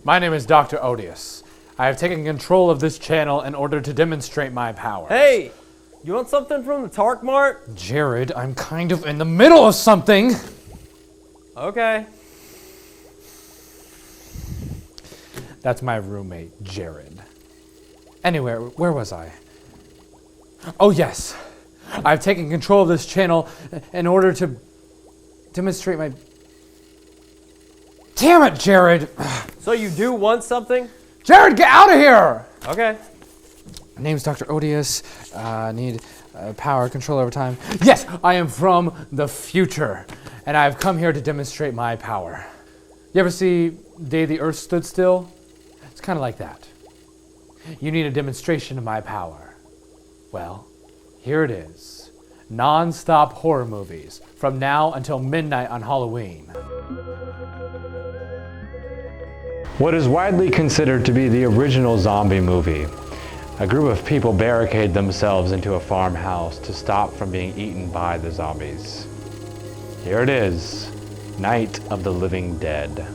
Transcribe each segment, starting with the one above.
My name is Dr. Odious. I have taken control of this channel in order to demonstrate my power. Hey! You want something from the Tark Mart? Jared, I'm kind of in the middle of something! Okay. That's my roommate, Jared. Anyway, where was I? Oh yes! I've taken control of this channel in order to demonstrate my... Damn it, Jared! So you do want something? Jared, get out of here! Okay. My name's Dr. Odious. Need power control over time. Yes, I am from the future, and I've come here to demonstrate my power. You ever see Day the Earth Stood Still? It's kind of like that. You need a demonstration of my power. Well, here it is. Non-stop horror movies from now until midnight on Halloween. What is widely considered to be the original zombie movie. A group of people barricade themselves into a farmhouse to stop from being eaten by the zombies. Here it is, Night of the Living Dead.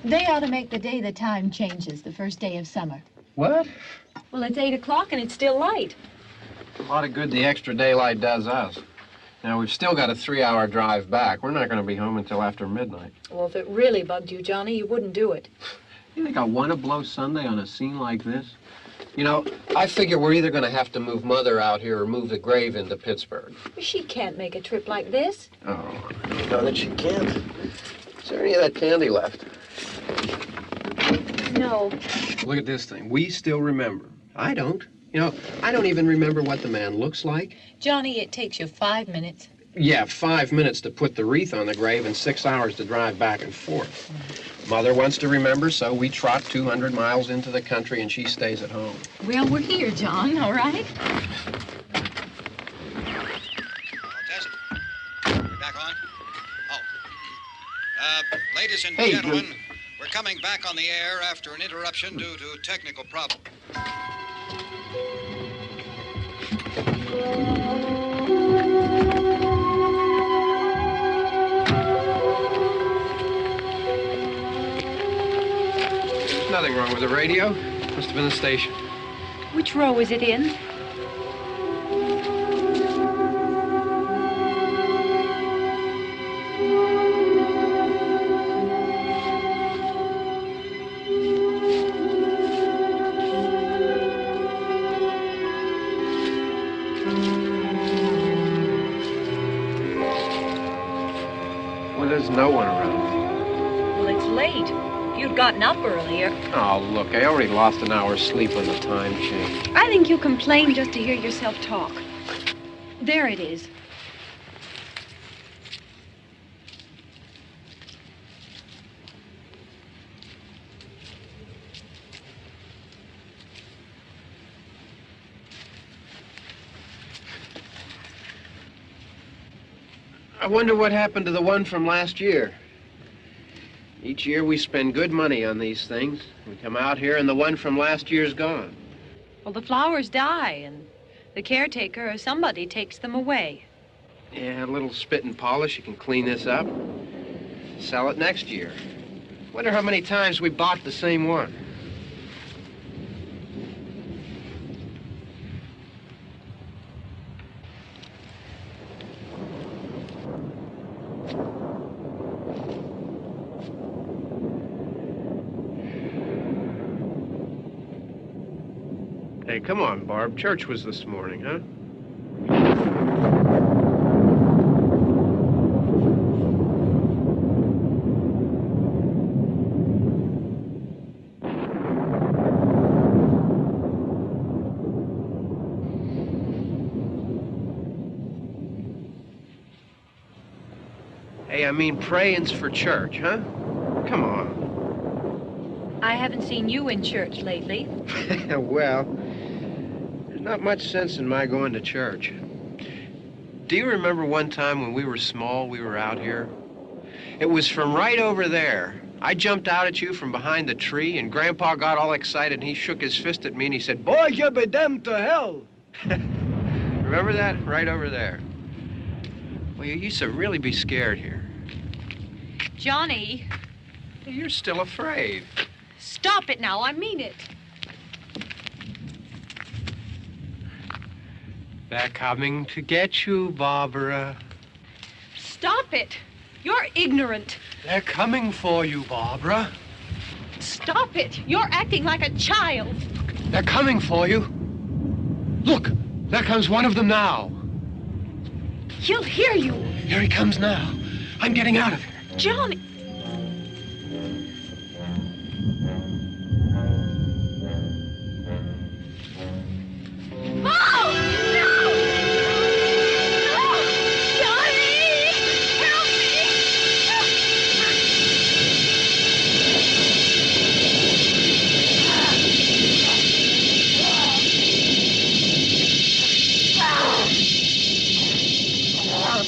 They ought to make the day the time changes, the first day of summer. What? Well, it's 8 o'clock and it's still light. A lot of good the extra daylight does us. Now, we've still got a 3-hour drive back. We're not going to be home until after midnight. Well, if it really bugged you, Johnny, you wouldn't do it. You think I want to blow Sunday on a scene like this? You know, I figure we're either going to have to move Mother out here or move the grave into Pittsburgh. She can't make a trip like this. Oh, you know that she can't. Is there any of that candy left? No. Look at this thing. We still remember. I don't. You know, I don't even remember what the man looks like. Johnny, it takes you 5 minutes. Yeah, 5 minutes to put the wreath on the grave and 6 hours to drive back and forth. Mother wants to remember, so we trot 200 miles into the country and she stays at home. Well, we're here, John, all right? Test. We're back on? Oh. Ladies and Hey, gentlemen, we're coming back on the air after an interruption due to technical problem. There's nothing wrong with the radio. Must have been the station. Which row is it in? late. If you'd gotten up earlier. Oh, look, I already lost an hour's sleep on the time change. I think you complain just to hear yourself talk. There it is. I wonder what happened to the one from last year. Each year we spend good money on these things. We come out here and the one from last year's gone. Well, the flowers die, and the caretaker or somebody takes them away. Yeah, a little spit and polish, you can clean this up. Sell it next year. Wonder how many times we bought the same one. Hey, come on, Barb. Church was this morning, huh? Hey, I mean, praying's for church, huh? Come on. I haven't seen you in church lately. Well, there's not much sense in my going to church. Do you remember one time when we were small, we were out here? It was from right over there. I jumped out at you from behind the tree, and Grandpa got all excited, and he shook his fist at me, and he said, "Boy, you be damned to hell." Remember that? Right over there. Well, you used to really be scared here. Johnny, You're still afraid. stop it now. I mean it. They're coming to get you, Barbara. Stop it. You're ignorant. They're coming for you, Barbara. Stop it. You're acting like a child. They're coming for you. Look, there comes one of them now. He'll hear you. Here he comes now. I'm getting out of here. Johnny. Oh! No! No! Johnny! Help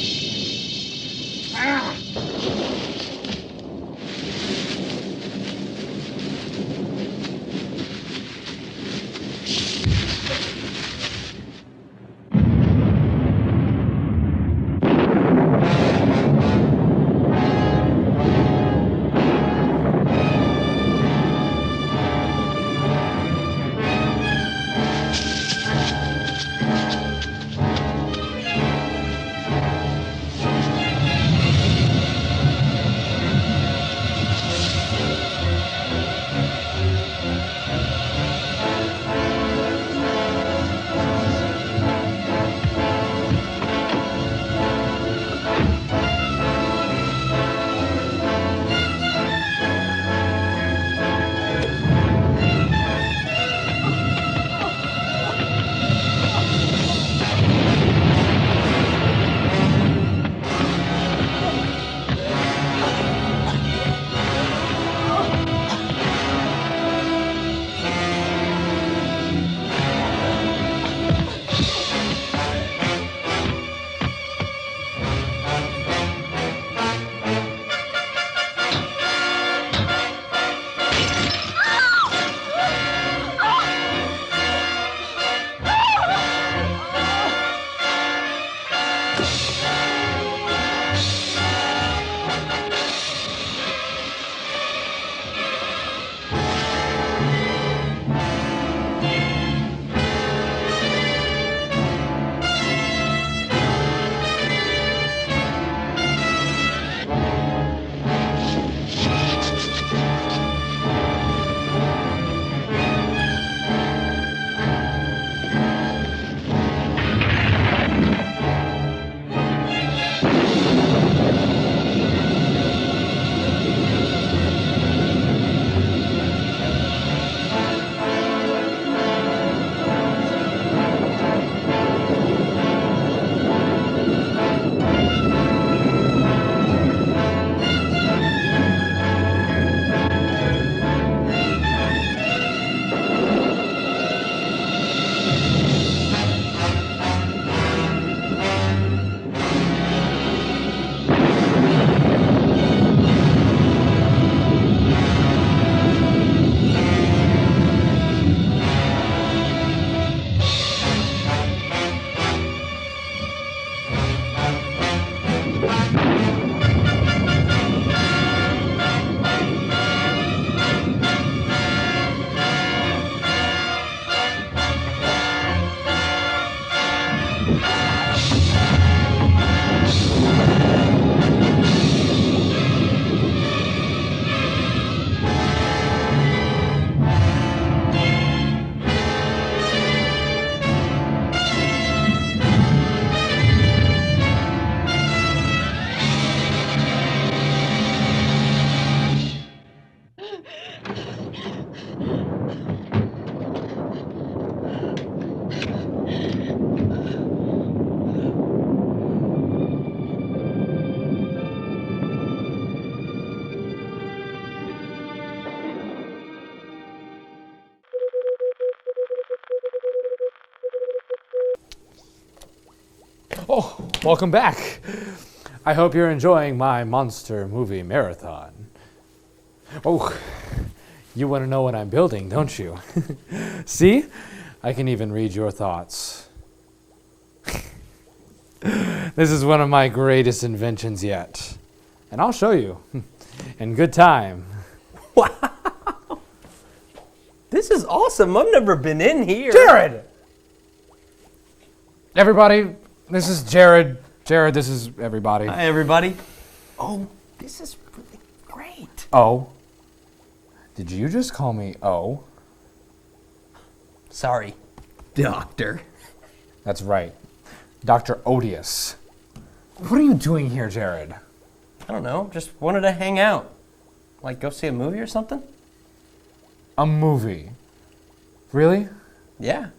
Oh, welcome back. I hope you're enjoying my monster movie marathon. Oh, you want to know what I'm building, don't you? See? I can even read your thoughts. This is one of my greatest inventions yet. And I'll show you. In good time. Wow. This is awesome. I've never been in here. Jared! Everybody, this is Jared. Jared, this is everybody. Hi, everybody. Oh, this is really great. Oh. Did you just call me O? Sorry, Doctor. That's right. Dr. Odious. What are you doing here, Jared? I don't know. Just wanted to hang out. Like, go see a movie or something? A movie. Really? Yeah.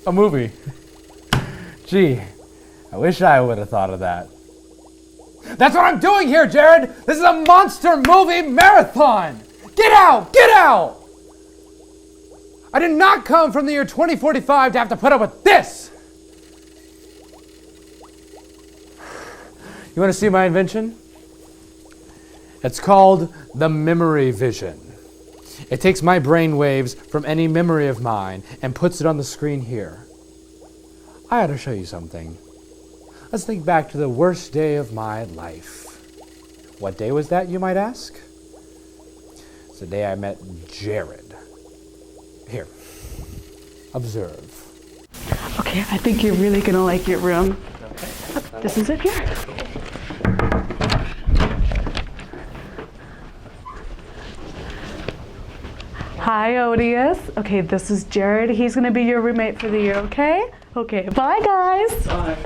A movie. Gee, I wish I would have thought of that. That's what I'm doing here, Jared! This is a monster movie marathon! Get out! Get out! I did not come from the year 2045 to have to put up with this! You want to see my invention? It's called the memory vision. It takes my brain waves from any memory of mine and puts it on the screen here. I ought to show you something. Let's think back to the worst day of my life. What day was that, you might ask? It's the day I met Jared. Here, observe. Okay, I think you're really gonna like your room. This is it here. Hi, Odious. Okay, this is Jared. He's gonna be your roommate for the year, okay? Okay, bye guys. Bye.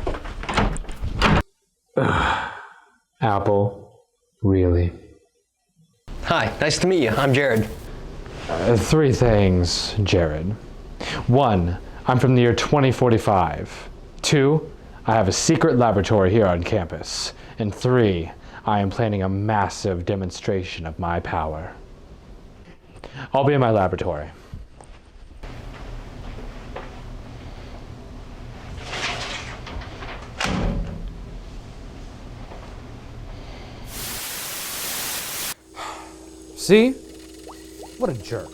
Apple, really? Hi, nice to meet you. I'm Jared. Three things, Jared. 1, I'm from the year 2045. 2, I have a secret laboratory here on campus. And 3, I am planning a massive demonstration of my power. I'll be in my laboratory. See? What a jerk.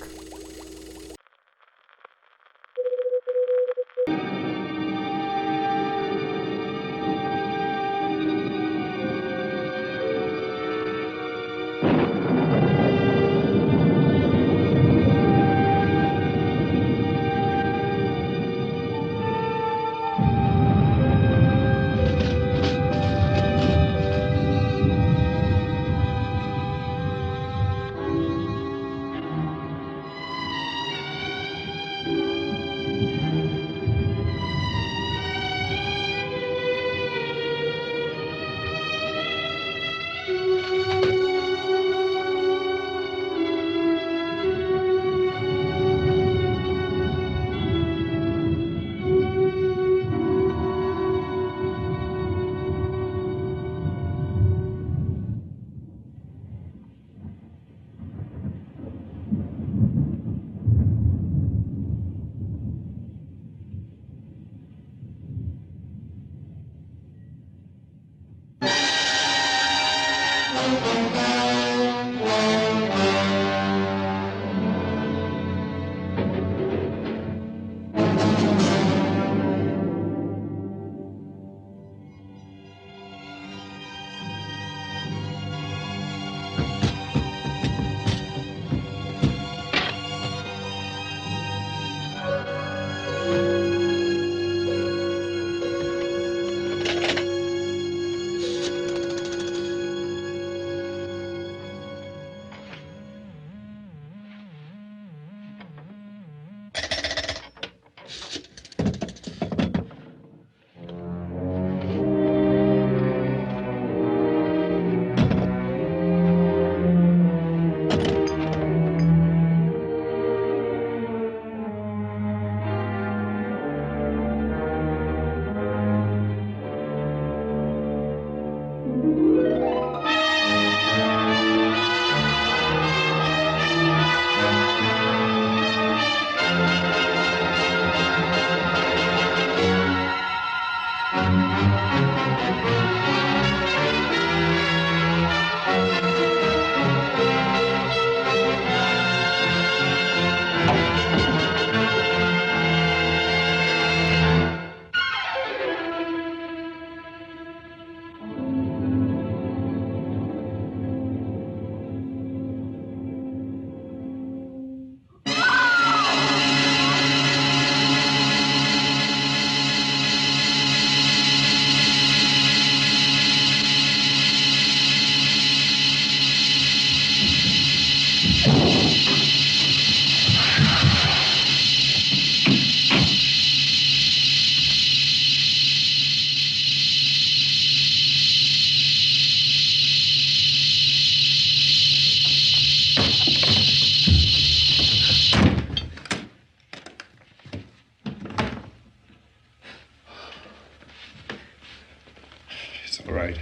It's all right.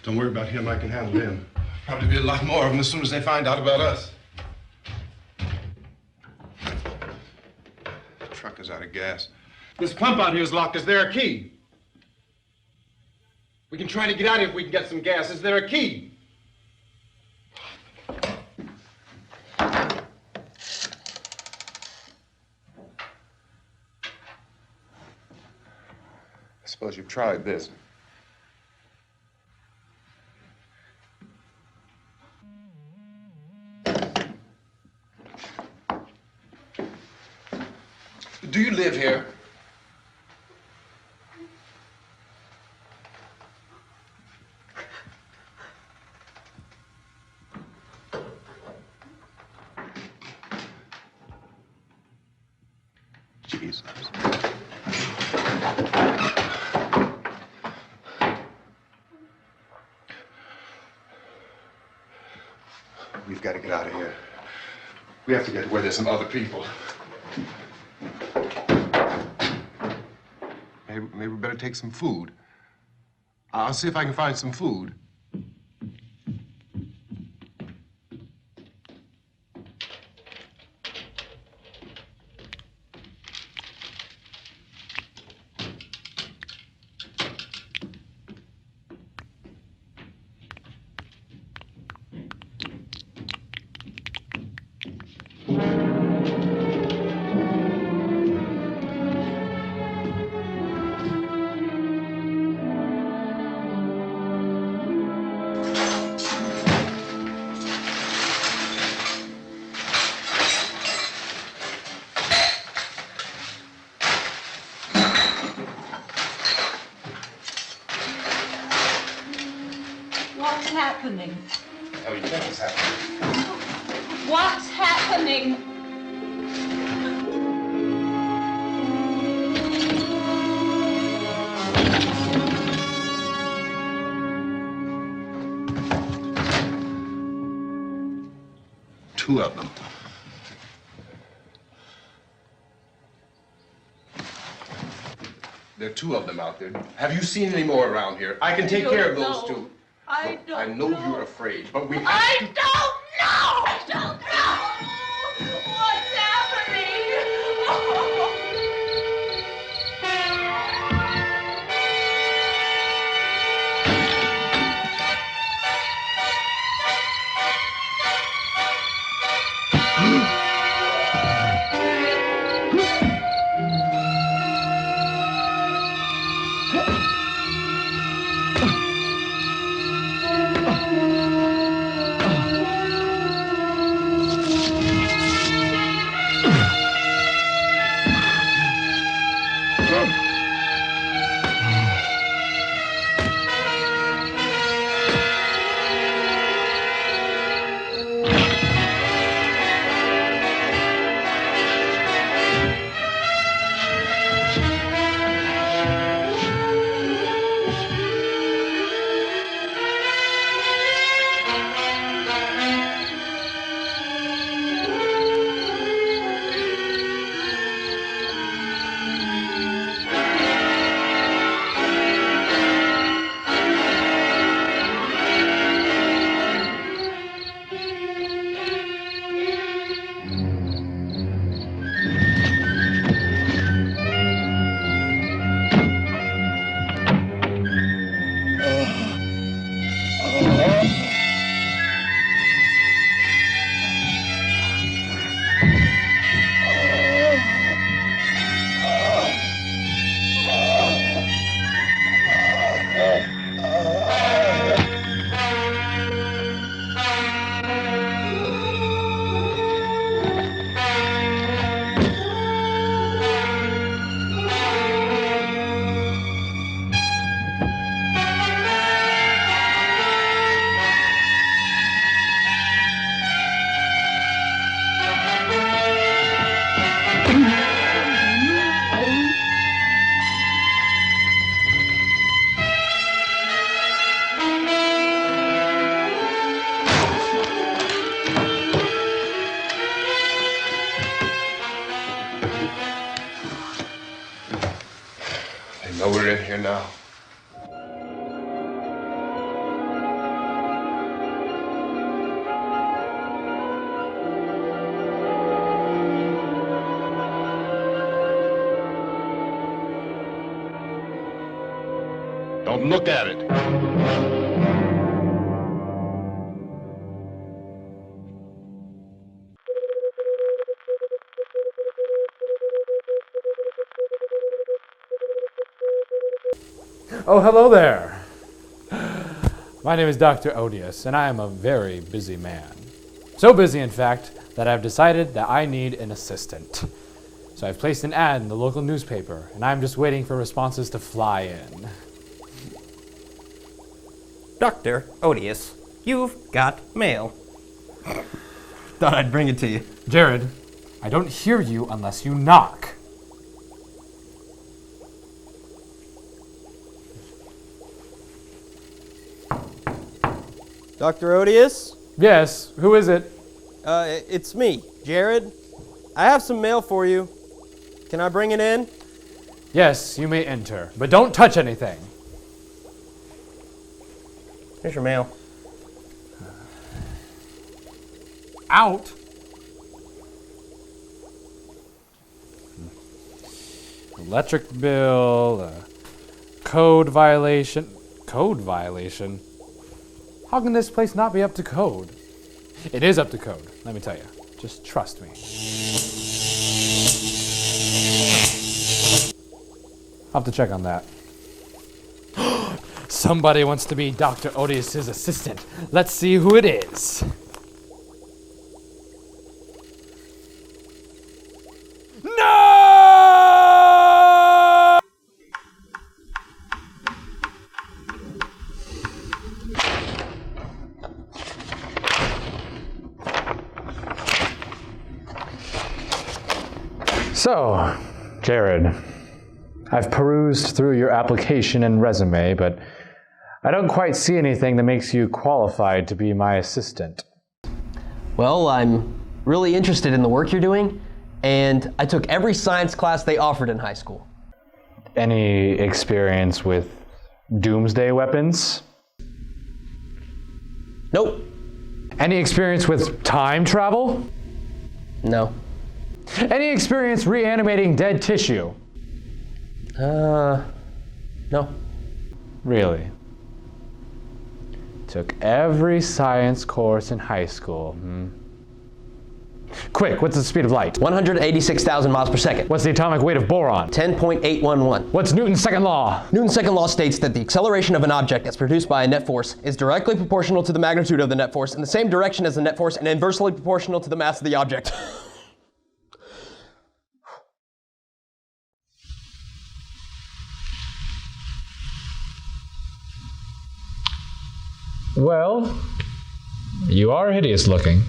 Don't worry about him. I can handle him. Probably be a lot more of them as soon as they find out about us. The truck is out of gas. This pump out here is locked. Is there a key? We can try to get out here if we can get some gas. Is there a key? I suppose you've tried this. Do you live here? Jesus. We've got to get out of here. We have to get to where there's some other people. Maybe we better take some food. I'll see if I can find some food. What's happening? Tell you what's happening. What's happening? Two of them. There are two of them out there. Have you seen any more around here? I can take care of those two. I Look, I know you're afraid, but we have I to... don't know! I don't know! What's happening? We're in here now. Don't look at it. Oh, hello there. My name is Dr. Odious, and I am a very busy man. So busy, in fact, that I've decided that I need an assistant. So I've placed an ad in the local newspaper, and I'm just waiting for responses to fly in. Dr. Odious, you've got mail. Thought I'd bring it to you. Jared, I don't hear you unless you knock. Dr. Odious? Yes, who is it? It's me, Jared. I have some mail for you. Can I bring it in? Yes, you may enter, but don't touch anything. Here's your mail. Out? Electric bill, code violation. Code violation? How can this place not be up to code? It is up to code, let me tell you. Just trust me. I'll have to check on that. Somebody wants to be Dr. Odious's assistant. Let's see who it is. No! So, Jared, I've perused through your application and resume, but I don't quite see anything that makes you qualified to be my assistant. Well, I'm really interested in the work you're doing, and I took every science class they offered in high school. Any experience with doomsday weapons? Nope. Any experience with time travel? No. Any experience reanimating dead tissue? No. Really? Took every science course in high school. Quick, what's the speed of light? 186,000 miles per second. What's the atomic weight of boron? 10.811. What's Newton's second law? Newton's second law states that the acceleration of an object as produced by a net force is directly proportional to the magnitude of the net force in the same direction as the net force and inversely proportional to the mass of the object. Well, you are hideous looking.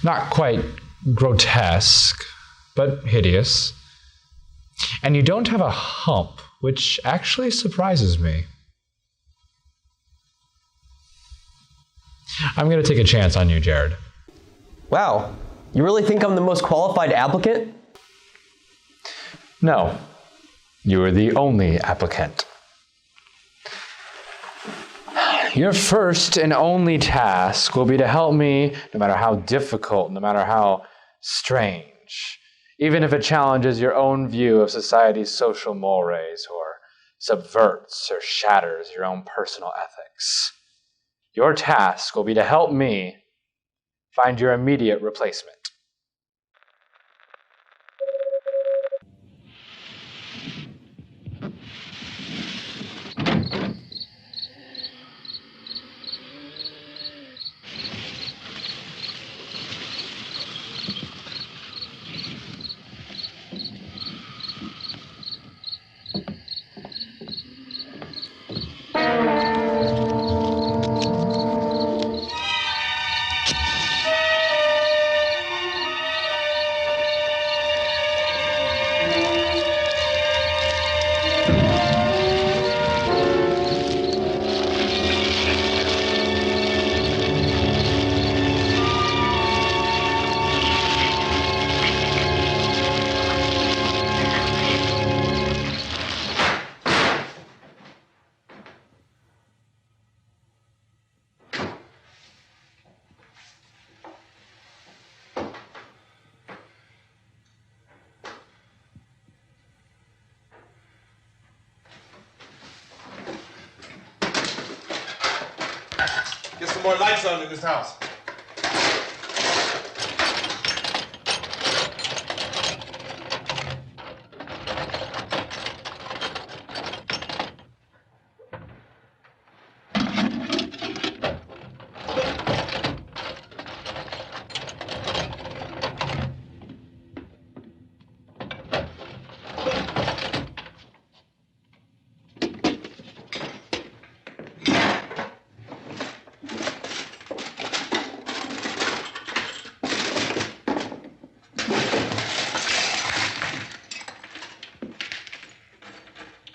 Not quite grotesque, but hideous. And you don't have a hump, which actually surprises me. I'm going to take a chance on you, Jared. Wow, you really think I'm the most qualified applicant? No, you are the only applicant. Your first and only task will be to help me, no matter how difficult, no matter how strange, even if it challenges your own view of society's social mores or subverts or shatters your own personal ethics. Your task will be to help me find your immediate replacement. Get some more lights on in this house.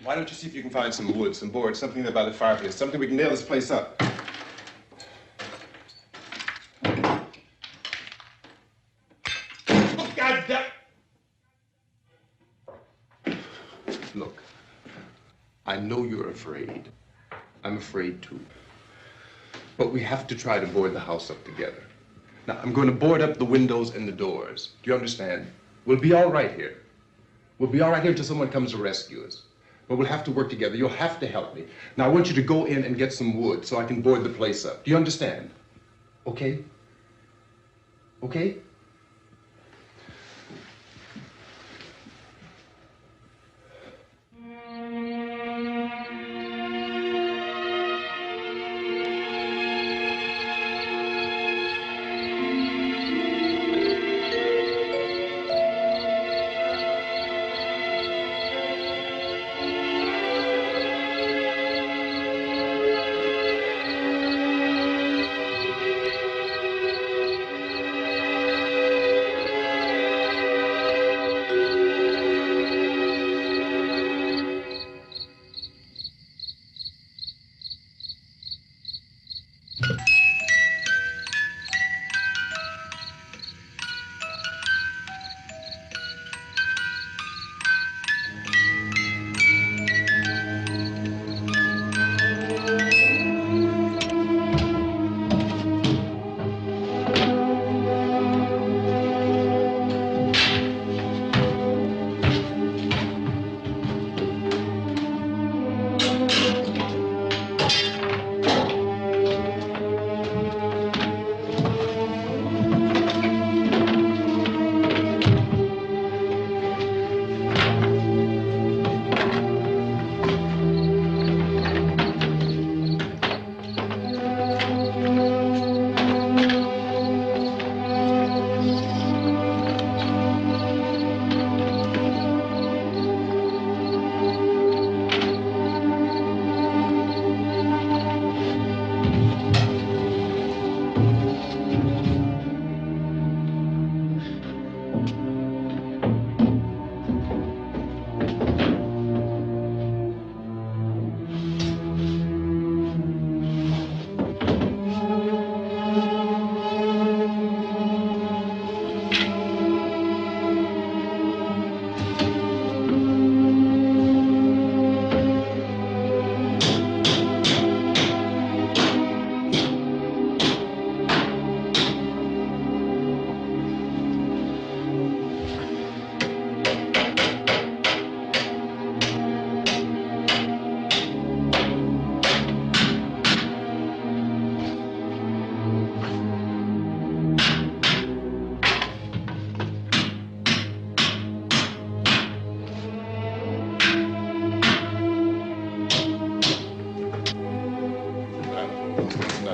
Why don't you see if you can find some wood, some board, something there by the fireplace, something we can nail this place up. Oh, God damn! Look, I know you're afraid. I'm afraid too. But we have to try to board the house up together. Now, I'm going to board up the windows and the doors. Do you understand? We'll be all right here. We'll be all right here until someone comes to rescue us. But we'll have to work together. You'll have to help me. Now, I want you to go in and get some wood so I can board the place up. Do you understand? Okay? Okay?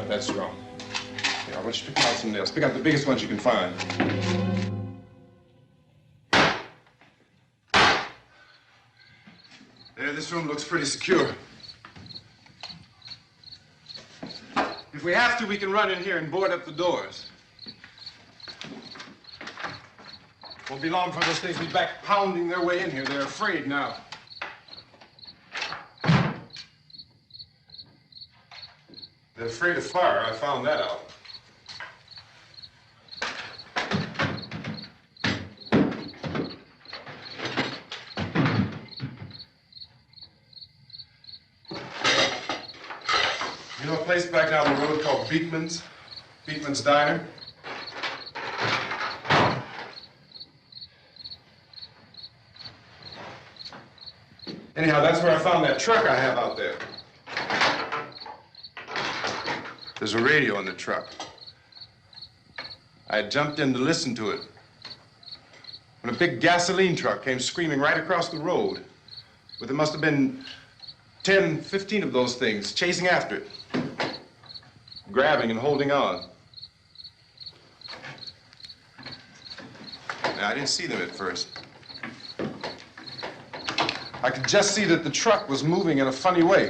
That's strong. Here, I want you to pick out some nails. Pick out the biggest ones you can find. There, this room looks pretty secure. If we have to, we can run in here and board up the doors. Won't be long before those things be back pounding their way in here. They're afraid now. They're afraid of fire. I found that out. You know a place back down the road called Beekman's? Beekman's Diner? Anyhow, that's where I found that truck I have out there. There's a radio in the truck. I jumped in to listen to it when a big gasoline truck came screaming right across the road. But there must have been 10, 15 of those things chasing after it, grabbing and holding on. Now, I didn't see them at first. I could just see that the truck was moving in a funny way.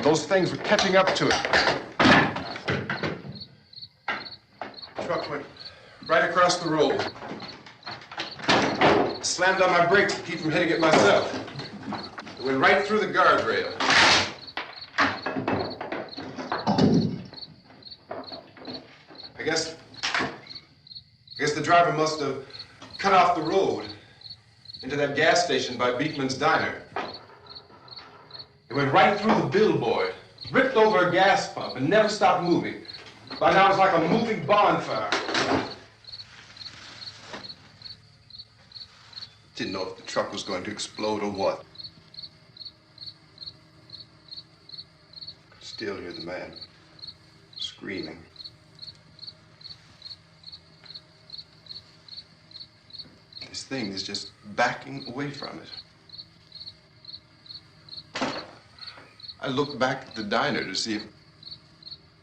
Those things were catching up to it. The truck went right across the road. Slammed on my brakes to keep from hitting it myself. It went right through the guardrail. I guess the driver must have cut off the road into that gas station by Beekman's Diner. It went right through the billboard, ripped over a gas pump, and never stopped moving. By now, it was like a moving bonfire. Didn't know if the truck was going to explode or what. Could still hear the man screaming. This thing is just backing away from it. I looked back at the diner to see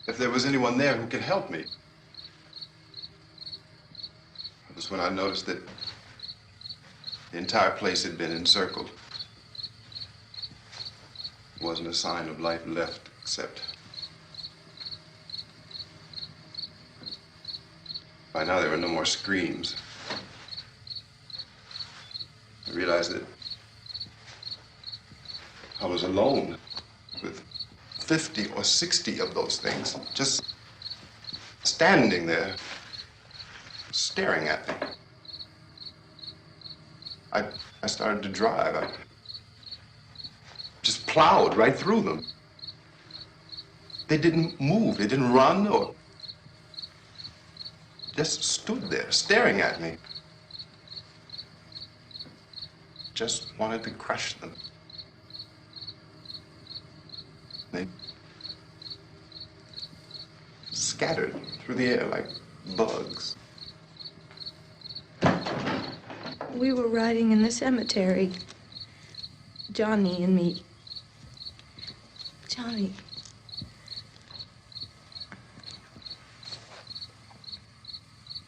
if there was anyone there who could help me. It was when I noticed that the entire place had been encircled. There wasn't a sign of life left except by now there were no more screams. I realized that I was alone with 50 or 60 of those things, just standing there, staring at me. I started to drive. I just plowed right through them. They didn't move, they didn't run or just stood there, staring at me. Just wanted to crush them. They scattered through the air like bugs. We were riding in the cemetery, Johnny and me. Johnny.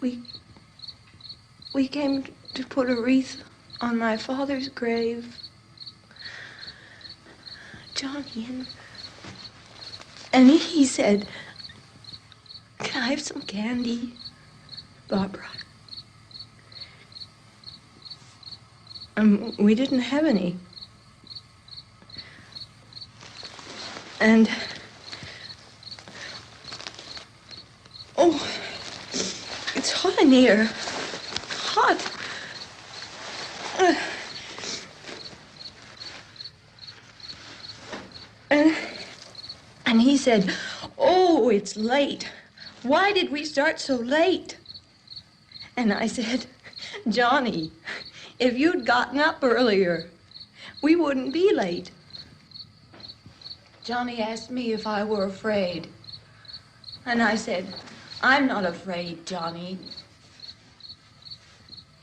We came to put a wreath on my father's grave. Johnny, and he said, "Can I have some candy, Barbara?" We didn't have any. And, oh, it's hot in here. Hot. And he said, "Oh, it's late. Why did we start so late?" And I said, "Johnny, if you'd gotten up earlier, we wouldn't be late." Johnny asked me if I were afraid. And I said, "I'm not afraid, Johnny."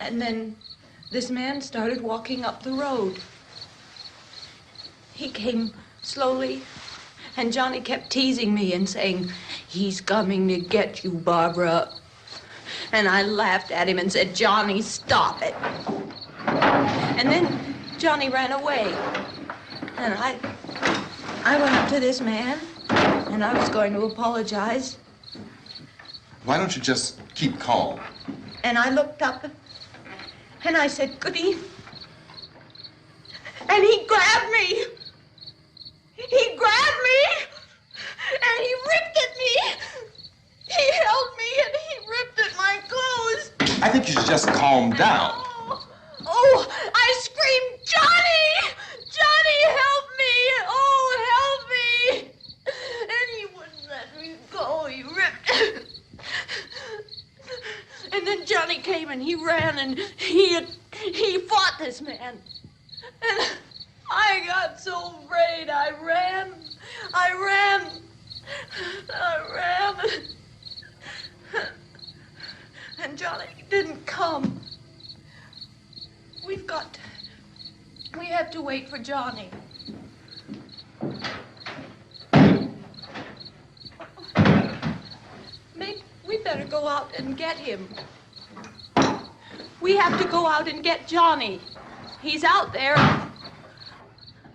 And then this man started walking up the road. He came slowly, and Johnny kept teasing me and saying, "He's coming to get you, Barbara." And I laughed at him and said, "Johnny, stop it." And then Johnny ran away. And I went up to this man, and I was going to apologize. Why don't you just keep calm? And I looked up, and I said, "Good evening." And he grabbed me. He grabbed me, and he ripped at me. He held me, and he ripped at my clothes. I think you should just calm down. Oh, I screamed, "Johnny! Johnny, help me! Oh, help me!" And he wouldn't let me go. He ripped. And then Johnny came and he ran and he fought this man. And I got so afraid. I ran. to wait for Johnny. We better go out and get him. We have to go out and get Johnny. He's out there.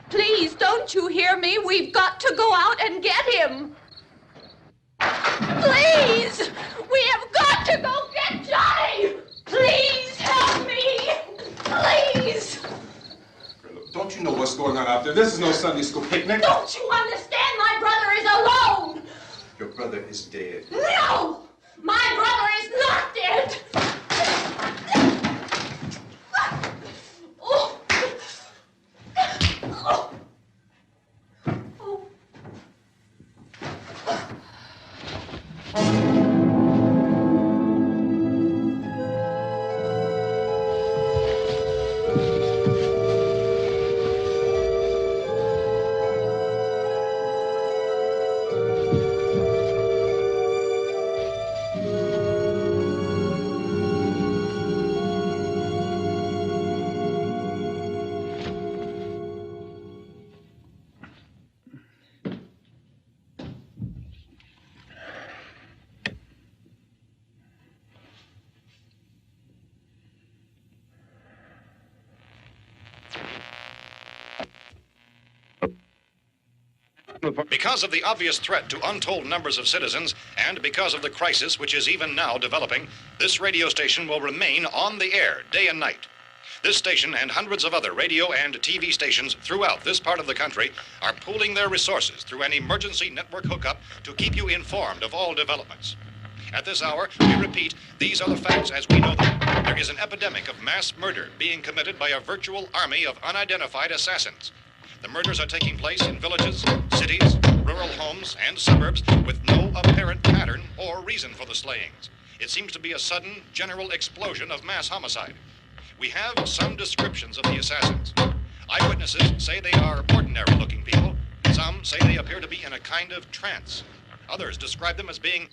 Please, don't you hear me? We've got to go out and get him. Please! We have got to go get Johnny! Please help me! Please! Don't you know what's going on out there? This is no Sunday school picnic. Don't you understand? My brother is alone! Your brother is dead. No! My brother is not dead! Oh. Oh. Because of the obvious threat to untold numbers of citizens, and because of the crisis which is even now developing, this radio station will remain on the air day and night. This station and hundreds of other radio and TV stations throughout this part of the country are pooling their resources through an emergency network hookup to keep you informed of all developments. At this hour, we repeat, these are the facts as we know them. There is an epidemic of mass murder being committed by a virtual army of unidentified assassins. The murders are taking place in villages, cities, rural homes, and suburbs with no apparent pattern or reason for the slayings. It seems to be a sudden, general explosion of mass homicide. We have some descriptions of the assassins. Eyewitnesses say they are ordinary-looking people. Some say they appear to be in a kind of trance. Others describe them as being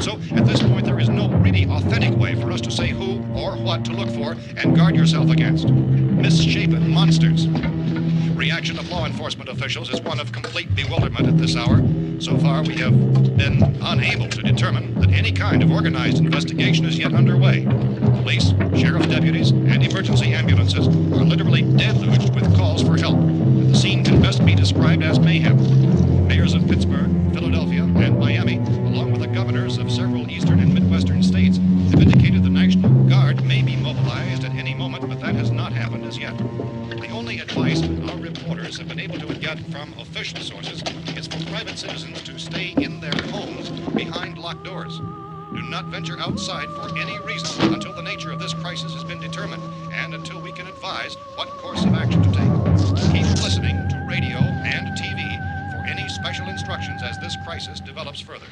So, at this point, there is no really authentic way for us to say who or what to look for and guard yourself against. Misshapen monsters. Reaction of law enforcement officials is one of complete bewilderment at this hour. So far, we have been unable to determine that any kind of organized investigation is yet underway. Police, sheriff's deputies, and emergency ambulances are literally deluged with calls for help. The scene can best be described as mayhem. Mayors of Pittsburgh, Philadelphia, and Miami, along with the governors of several eastern and midwestern states, have indicated the National Guard may be mobilized at any moment, but that has not happened as yet. The only advice our reporters have been able to get from official sources is for private citizens to stay in their homes behind locked doors. Do not venture outside for any reason until the nature of this crisis has been determined and until we can advise what course of action to take. Keep listening to radio and TV for any special instructions as this crisis develops further.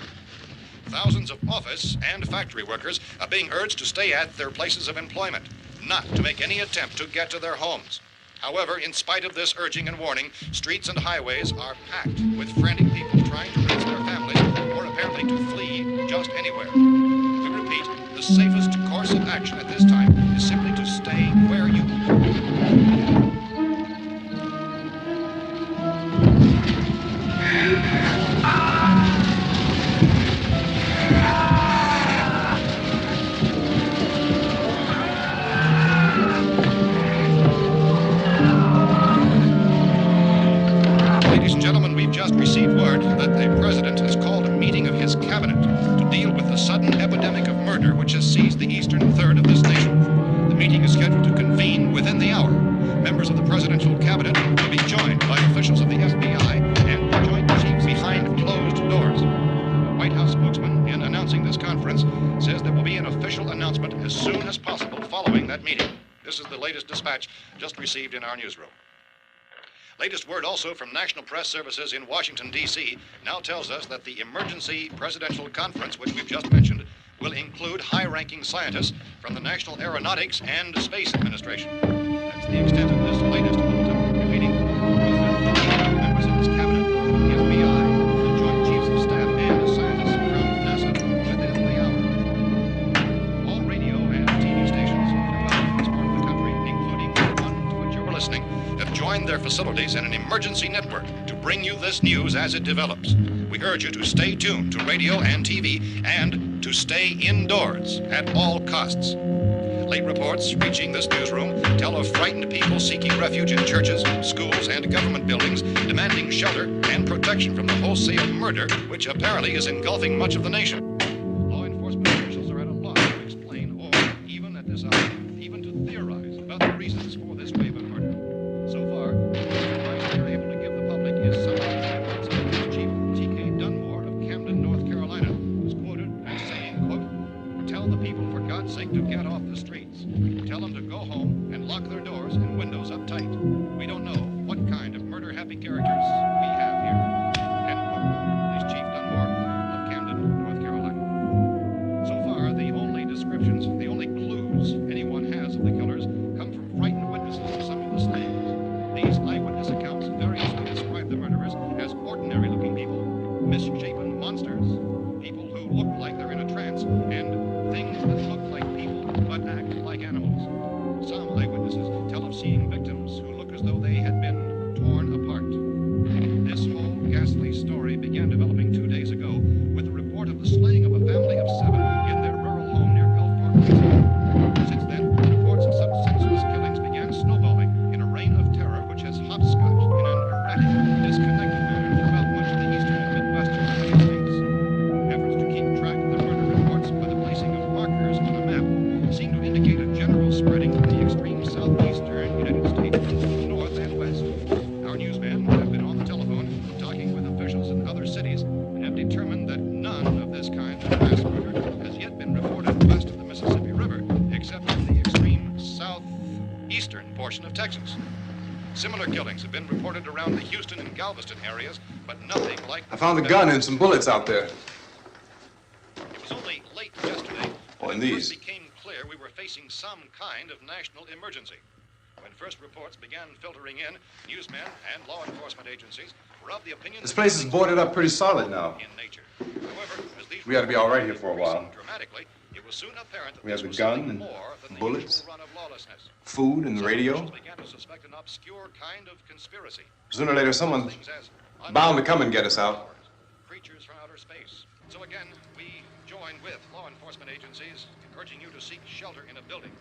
Thousands of office and factory workers are being urged to stay at their places of employment, not to make any attempt to get to their homes. However, in spite of this urging and warning, streets and highways are packed with frantic people trying to reach their families or apparently to flee just anywhere. We repeat, the safest course of action at this time is simply to stay where you Ladies and gentlemen, we've just received word that the president has called a meeting of his cabinet to deal with the sudden epidemic of murder which has seized the eastern third of this nation. The meeting is scheduled to convene within the hour. Members of the presidential cabinet will be joined by officials of the FBI and joint chiefs behind closed doors. The White House spokesman, in announcing this conference, says there will be an official announcement as soon as possible following that meeting. This is the latest dispatch just received in our newsroom. Latest word also from National Press Services in Washington, D.C. now tells us that the emergency presidential conference, which we've just mentioned, will include high-ranking scientists from the National Aeronautics and Space Administration. That's the extent of this latest bulletin. Repeating, members of this cabinet, the FBI, the Joint Chiefs of Staff, and a scientist joined their facilities in an emergency network to bring you this news as it develops. We urge you to stay tuned to radio and TV and to stay indoors at all costs. Late reports reaching this newsroom tell of frightened people seeking refuge in churches, schools, and government buildings, demanding shelter and protection from the wholesale murder which apparently is engulfing much of the nation. Law enforcement officials are at a loss to explain or, even at this hour, even to theorize about the reasons for this wave of murder. So far, the advice we are able to give the public is somewhat Police Chief T.K. Dunmore of Camden, North Carolina, who's quoted as saying, quote, "Tell the people for God's sake to get off the streets. Tell them to go home and lock their doors and windows up tight. We don't know what kind of murder-happy characters we have here." End quote. Police Chief Dunmore of Camden, North Carolina. So far, the only descriptions, the only clues anyone has of the killers come from frightened witnesses of some of the slayings. These eyewitness accounts variously describe the murderers as ordinary-looking people, misshapen monsters, people who look like they're in a trance, and things that look like people but act like animals. Some eyewitnesses tell of seeing victims who look as though they had been torn apart. This whole ghastly story began developing 2 days ago with the report of the slaying of a family of 7 in their rural home near Gulfport, Louisiana. Since then, reports of such senseless killings began snowballing in a reign of terror which has hopscotched in an erratic, disconnected manner throughout much of the eastern and midwestern United States. Efforts to keep track of the murder reports by the placing of markers on a map seem to indicate a general spreading from the extreme southeastern United States to the north and west. Our newsmen have been on the telephone talking with officials in other cities and have determined that none of this kind of mass murder has yet been reported west of the Mississippi River, except in the extreme southeastern portion of Texas. Similar killings have been reported around the Houston and Galveston areas, but nothing like... I found a gun and some bullets out there. It was only late yesterday Oh, that and it these. first became clear we were facing some kind of national emergency. When first reports began filtering in, newsmen and law enforcement agencies were of the opinion This that place is things boarded were up pretty solid now. in nature. However, as these We ought to be all right here for a while. dramatically, it was soon apparent that We have this the was gun something and more than the bullets, usual run of lawlessness. food and the Some radio. officials began to suspect an obscure kind of conspiracy. Sooner or later, someone's Things as bound to come and get us out. creatures from outer space. So again, we joined with law enforcement agencies in urging you to seek shelter in a building.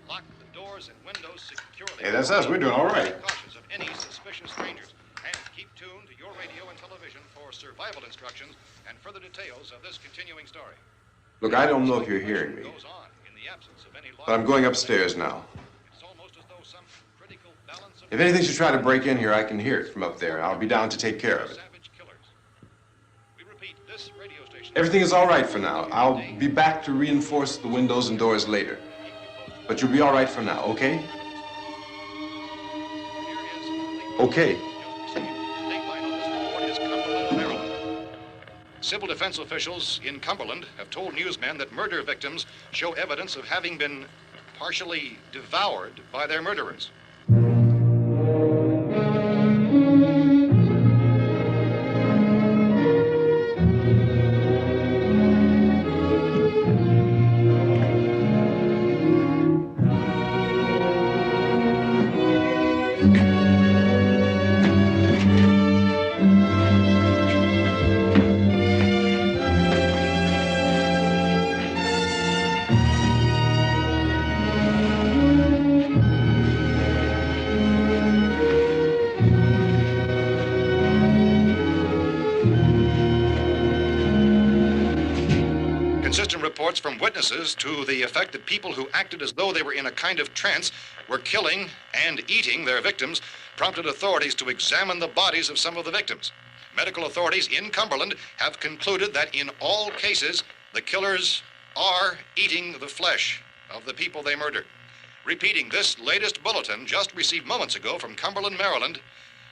Lock the doors and windows securely. Hey, that's us. We're doing all right. Be cautious of any suspicious strangers. And keep tuned to your radio and television for survival instructions and further details of this continuing story. Look, I don't know if you're hearing me, Goes on in the absence of any law. but I'm going upstairs now. It's almost as though some critical balance of If anything should try to break in here, I can hear it from up there. I'll be down to take care of it. savage killers. We repeat, this radio station. Everything is all right for now. I'll be back to reinforce the windows and doors later. But you'll be all right for now, okay? Okay. Civil defense officials in Cumberland have told newsmen that murder victims show evidence of having been partially devoured by their murderers. Consistent reports from witnesses to the effect that people who acted as though they were in a kind of trance were killing and eating their victims prompted authorities to examine the bodies of some of the victims. Medical authorities in Cumberland have concluded that in all cases, the killers are eating the flesh of the people they murdered. Repeating this latest bulletin just received moments ago from Cumberland, Maryland,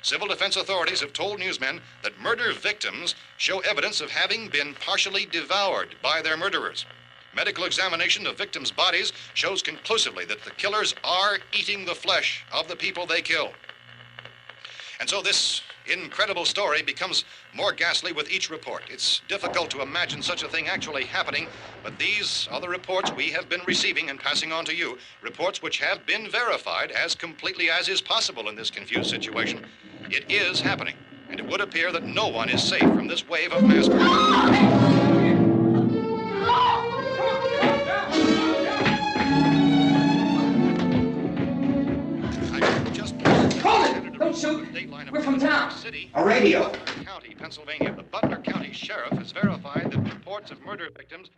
civil defense authorities have told newsmen that murder victims show evidence of having been partially devoured by their murderers. Medical examination of victims' bodies shows conclusively that the killers are eating the flesh of the people they kill. And so this incredible story becomes more ghastly with each report. It's difficult to imagine such a thing actually happening, but these are the reports we have been receiving and passing on to you. Reports which have been verified as completely as is possible in this confused situation. It is happening, and it would appear that no one is safe from this wave of mass murder. Don't shoot! We're from town. A radio. County, Pennsylvania. The Butler County Sheriff has verified that reports of murder victims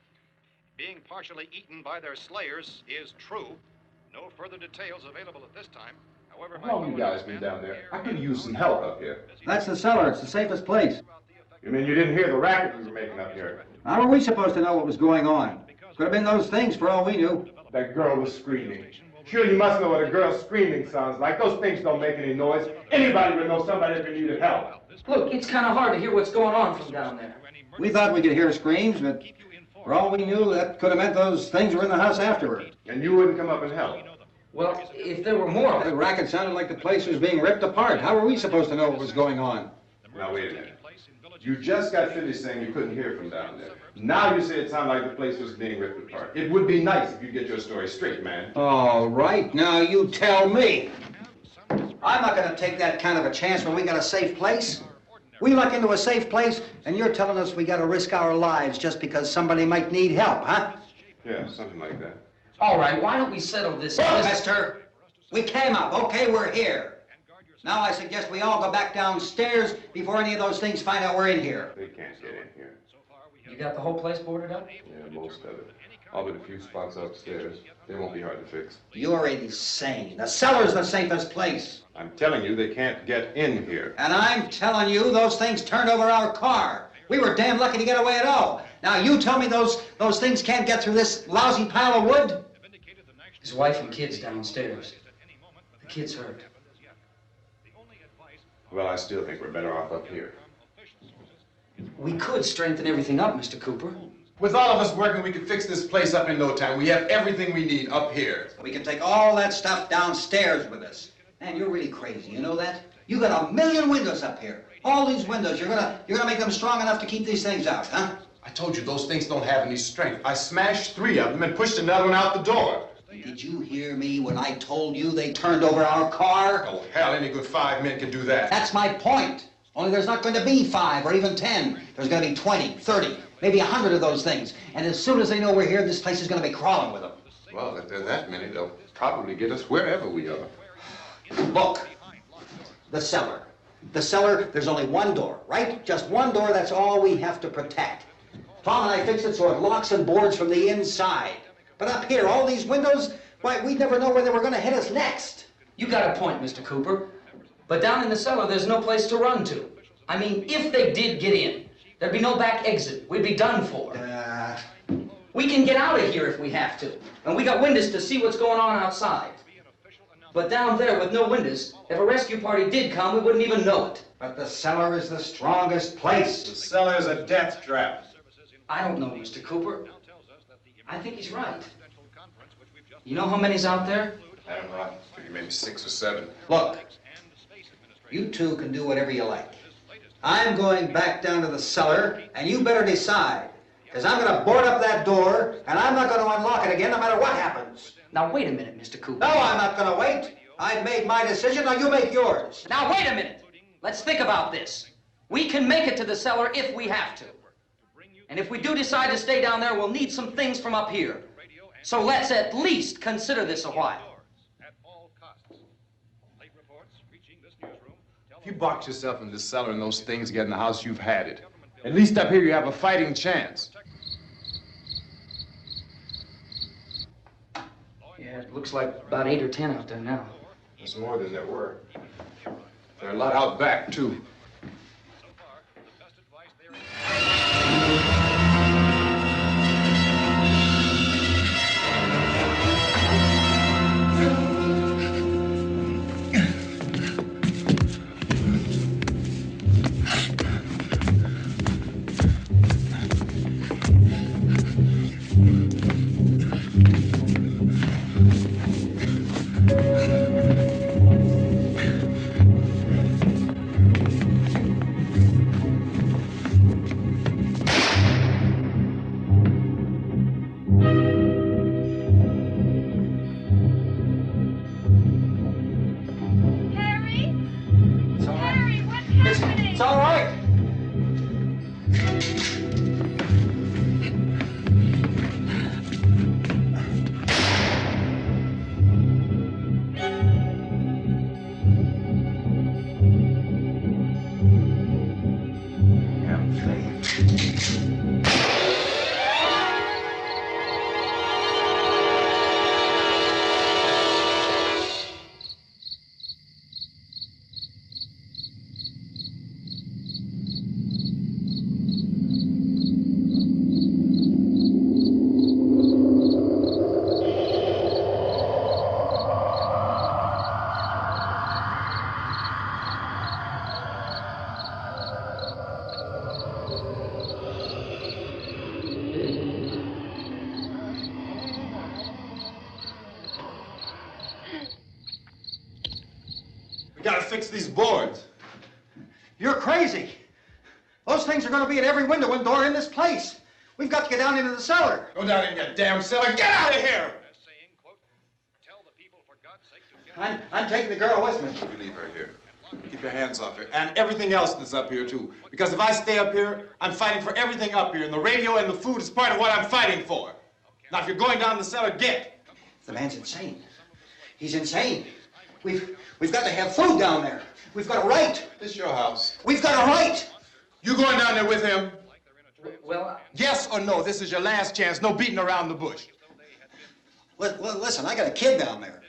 being partially eaten by their slayers is true. No further details available at this time. However, How long you guys been down there? I could use some help up here. That's the cellar. It's the safest place. You mean you didn't hear the racket we were making up here? How were we supposed to know what was going on? Could have been those things for all we knew. That girl was screaming. Sure, you must know what a girl screaming sounds like. Those things don't make any noise. Anybody would know somebody if they needed help. Look, it's kind of hard to hear what's going on from down there. We thought we could hear screams, but for all we knew, that could have meant those things were in the house afterward. And you wouldn't come up and help? Well, if there were more... The racket sounded like the place was being ripped apart. How were we supposed to know what was going on? Now, wait a minute. You just got finished saying you couldn't hear from down there. Now you say it sounded like the place was being ripped apart. It would be nice if you get your story straight, man. All right, now you tell me. I'm not going to take that kind of a chance when we got a safe place. We luck into a safe place, and you're telling us we got to risk our lives just because somebody might need help, huh? Yeah, something like that. All right, why don't we settle this? Look, mister, we came up. Okay, we're here. Now I suggest we all go back downstairs before any of those things find out we're in here. They can't get in here. You got the whole place boarded up? Yeah, most of it. All but a few spots upstairs. They won't be hard to fix. You're insane. The cellar's the safest place. I'm telling you, they can't get in here. And I'm telling you, those things turned over our car. We were damn lucky to get away at all. Now you tell me those things can't get through this lousy pile of wood? His wife and kids downstairs. The kid's hurt. Well, I still think we're better off up here. We could strengthen everything up, Mr. Cooper. With all of us working, we could fix this place up in no time. We have everything we need up here. We can take all that stuff downstairs with us. Man, you're really crazy, you know that? You got 1,000,000 windows up here. All these windows, you're gonna make them strong enough to keep these things out, huh? I told you, those things don't have any strength. I smashed 3 of them and pushed another one out the door. Did you hear me when I told you they turned over our car? Oh, hell, any good 5 men can do that. That's my point. Only there's not going to be 5 or even 10. There's going to be 20, 30, maybe 100 of those things. And as soon as they know we're here, this place is going to be crawling with them. Well, if there are that many, they'll probably get us wherever we are. Look, the cellar. The cellar, there's only one door, right? Just one door, that's all we have to protect. Tom and I fixed it so it locks and boards from the inside. But up here, all these windows, why, we'd never know where they were going to hit us next. You got a point, Mr. Cooper. But down in the cellar, there's no place to run to. I mean, if they did get in, there'd be no back exit. We'd be done for. We can get out of here if we have to. And we got windows to see what's going on outside. But down there with no windows, if a rescue party did come, we wouldn't even know it. But the cellar is the strongest place. The cellar is a death trap. I don't know, Mr. Cooper. I think he's right. You know how many's out there? I don't know. I figure maybe 6 or 7. Look, you two can do whatever you like. I'm going back down to the cellar, and you better decide. Because I'm going to board up that door, and I'm not going to unlock it again no matter what happens. Now, wait a minute, Mr. Cooper. No, I'm not going to wait. I've made my decision, now you make yours. Now, wait a minute. Let's think about this. We can make it to the cellar if we have to. And if we do decide to stay down there, we'll need some things from up here. So let's at least consider this a while. If you box yourself in this cellar and those things get in the house, you've had it. At least up here you have a fighting chance. Yeah, it looks like about 8 or 10 out there now. There's more than there were. There are a lot out back, too. Gotta fix these boards. You're crazy. Those things are going to be at every window and door in this place. We've got to get down into the cellar. Go down in your damn cellar. Get out of here! I'm taking the girl with me. You leave her here. Keep your hands off her. And everything else that's up here, too. Because if I stay up here, I'm fighting for everything up here. And the radio and the food is part of what I'm fighting for. Now, if you're going down the cellar, get. The man's insane. He's insane. We've got to have food down there. We've got a right. This is your house. We've got a right. You going down there with him? Well, yes or no? This is your last chance. No beating around the bush. Listen, I got a kid down there.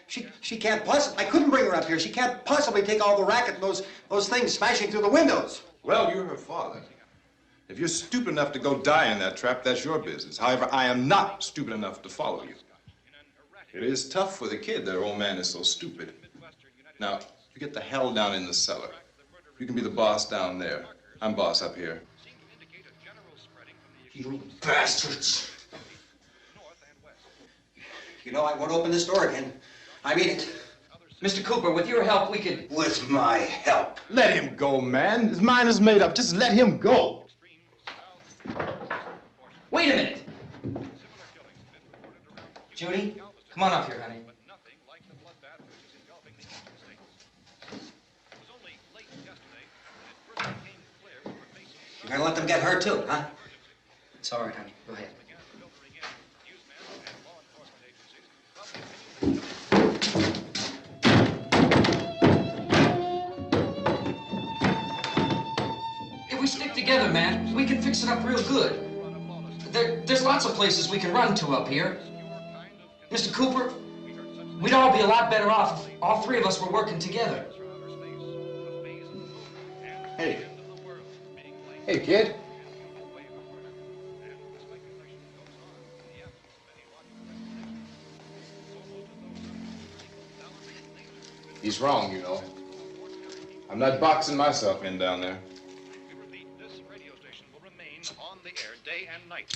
She can't possibly. I couldn't bring her up here. She can't possibly take all the racket and those things smashing through the windows. Well, you're her father. If you're stupid enough to go die in that trap, that's your business. However, I am not stupid enough to follow you. It is tough for the kid that her old man is so stupid. Now, you get the hell down in the cellar. You can be the boss down there. I'm boss up here. You bastards. You know, I won't open this door again. I mean it. Mr. Cooper, with your help, we could... With my help? Let him go, man. His mind is made up. Just let him go. Wait a minute. Judy, come on up here, honey. You're gonna let them get hurt too, huh? It's all right, honey. Go ahead. If we stick together, man, we can fix it up real good. There's lots of places we can run to up here. Mr. Cooper, we'd all be a lot better off if all three of us were working together. Hey. Hey, kid. He's wrong, you know. I'm not boxing myself in down there. This radio station will remain on the air day and night.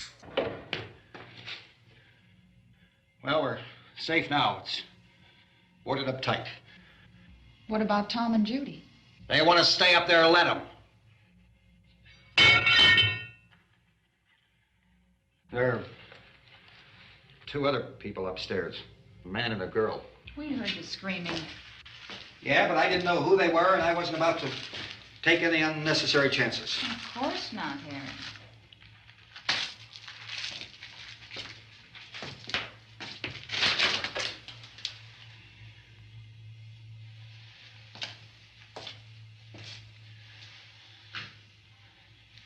Well, we're safe now. It's boarded up tight. What about Tom and Judy? They want to stay up there, let them. There are two other people upstairs, a man and a girl. We heard you screaming. Yeah, but I didn't know who they were, and I wasn't about to take any unnecessary chances. Of course not, Harry.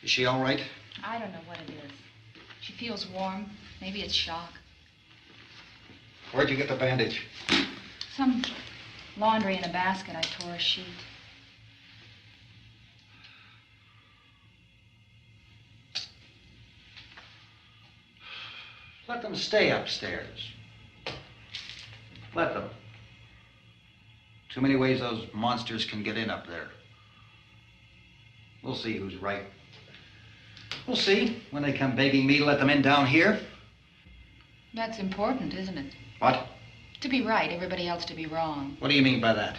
Is she all right? I don't know what it is. She feels warm. Maybe it's shock. Where'd you get the bandage? Some laundry in a basket. I tore a sheet. Let them stay upstairs. Let them. Too many ways those monsters can get in up there. We'll see who's right. We'll see when they come begging me to let them in down here. That's important, isn't it? What? To be right, everybody else to be wrong. What do you mean by that?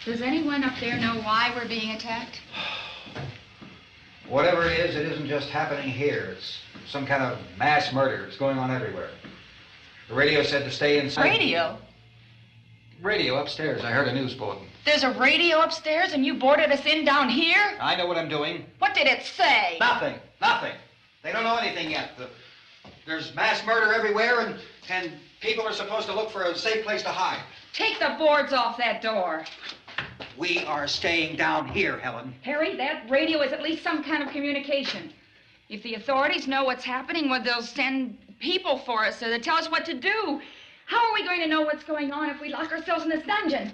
Does anyone up there know why we're being attacked? Whatever it isn't just happening here. It's some kind of mass murder. It's going on everywhere. The radio said to stay inside. Radio? Radio upstairs. I heard a news bulletin. There's a radio upstairs and you boarded us in down here? I know what I'm doing. What did it say? Nothing. Nothing. They don't know anything yet. There's mass murder everywhere, and people are supposed to look for a safe place to hide. Take the boards off that door. We are staying down here, Helen. Harry, that radio is at least some kind of communication. If the authorities know what's happening, well, they'll send people for us to tell us what to do. How are we going to know what's going on if we lock ourselves in this dungeon?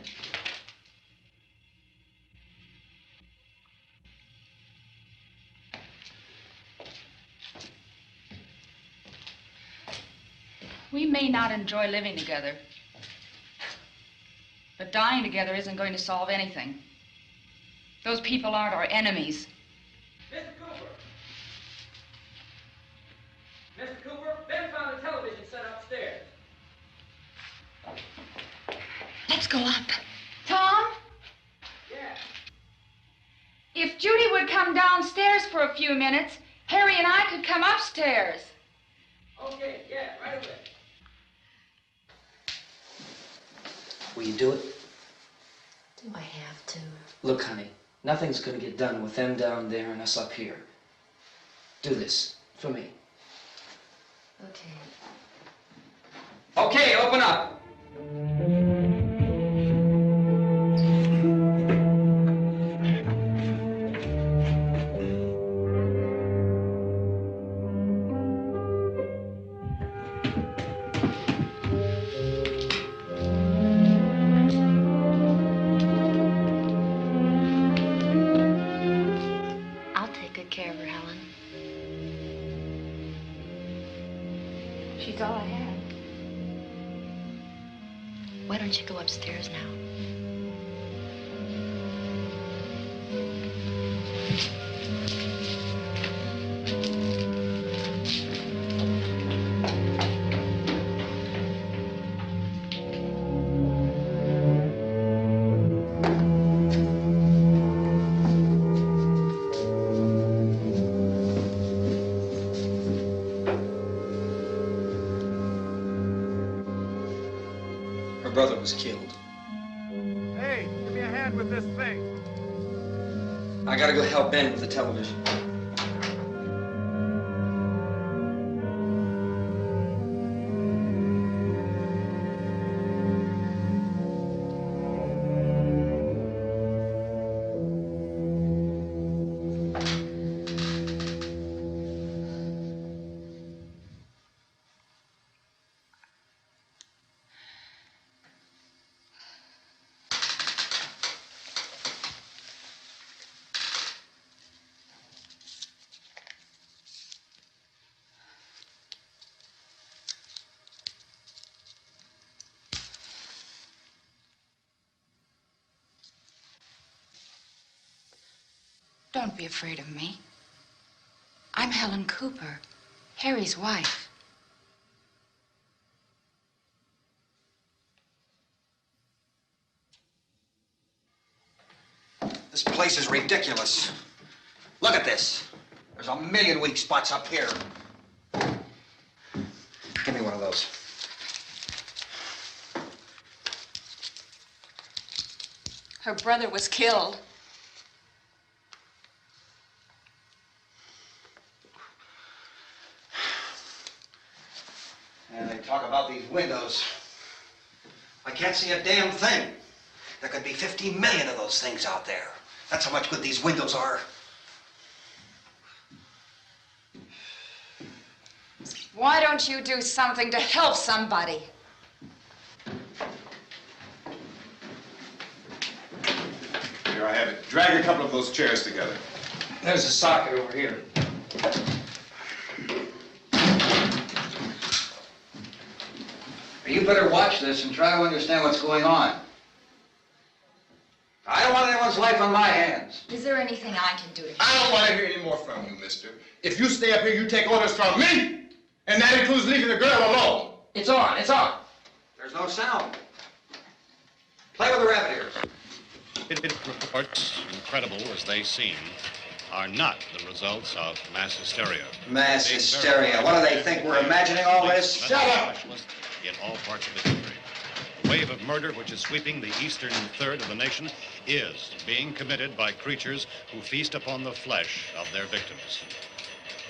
We may not enjoy living together, but dying together isn't going to solve anything. Those people aren't our enemies. Mr. Cooper! Mr. Cooper, Ben found a television set upstairs. go up. Tom? Yeah. If Judy would come downstairs for a few minutes, Harry and I could come upstairs. Okay, yeah, right away. Will you do it? Do I have to? Look, honey, nothing's gonna get done with them down there and us up here. Do this for me. Okay. Okay, open up. I'll take good care of her, Helen. She's all I have. Why don't you go upstairs now? Her brother was killed. Hey, give me a hand with this thing. I gotta go help Ben with the television. Don't be afraid of me. I'm Helen Cooper, Harry's wife. This place is ridiculous. Look at this. There's a million weak spots up here. Give me one of those. Her brother was killed. And they talk about these windows. I can't see a damn thing. There could be 50 million of those things out there. That's how much good these windows are. Why don't you do something to help somebody? Here I have it. Drag a couple of those chairs together. There's a socket over here. You better watch this and try to understand what's going on. I don't want anyone's life on my hands. Is there anything I can do to help? I don't want to hear any more from you, mister. If you stay up here, you take orders from me, and that includes leaving the girl alone. It's on, it's on. There's no sound. Play with the rabbit ears. Reports, incredible as they seem, are not the results of mass hysteria. Mass hysteria. What do they think? We're imagining all this? Shut up! In all parts of the country. The wave of murder which is sweeping the eastern third of the nation is being committed by creatures who feast upon the flesh of their victims.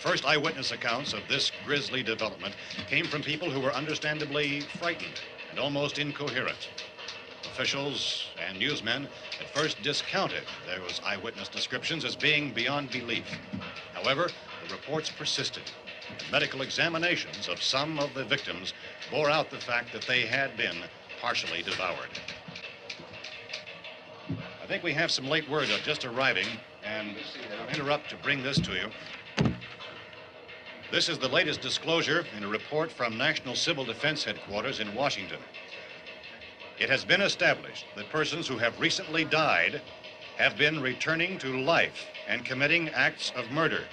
First eyewitness accounts of this grisly development came from people who were understandably frightened and almost incoherent. Officials and newsmen at first discounted those eyewitness descriptions as being beyond belief. However, the reports persisted. And medical examinations of some of the victims bore out the fact that they had been partially devoured. I think we have some late word just arriving, and I'll interrupt to bring this to you. This is the latest disclosure in a report from National Civil Defense Headquarters in Washington. It has been established that persons who have recently died have been returning to life and committing acts of murder.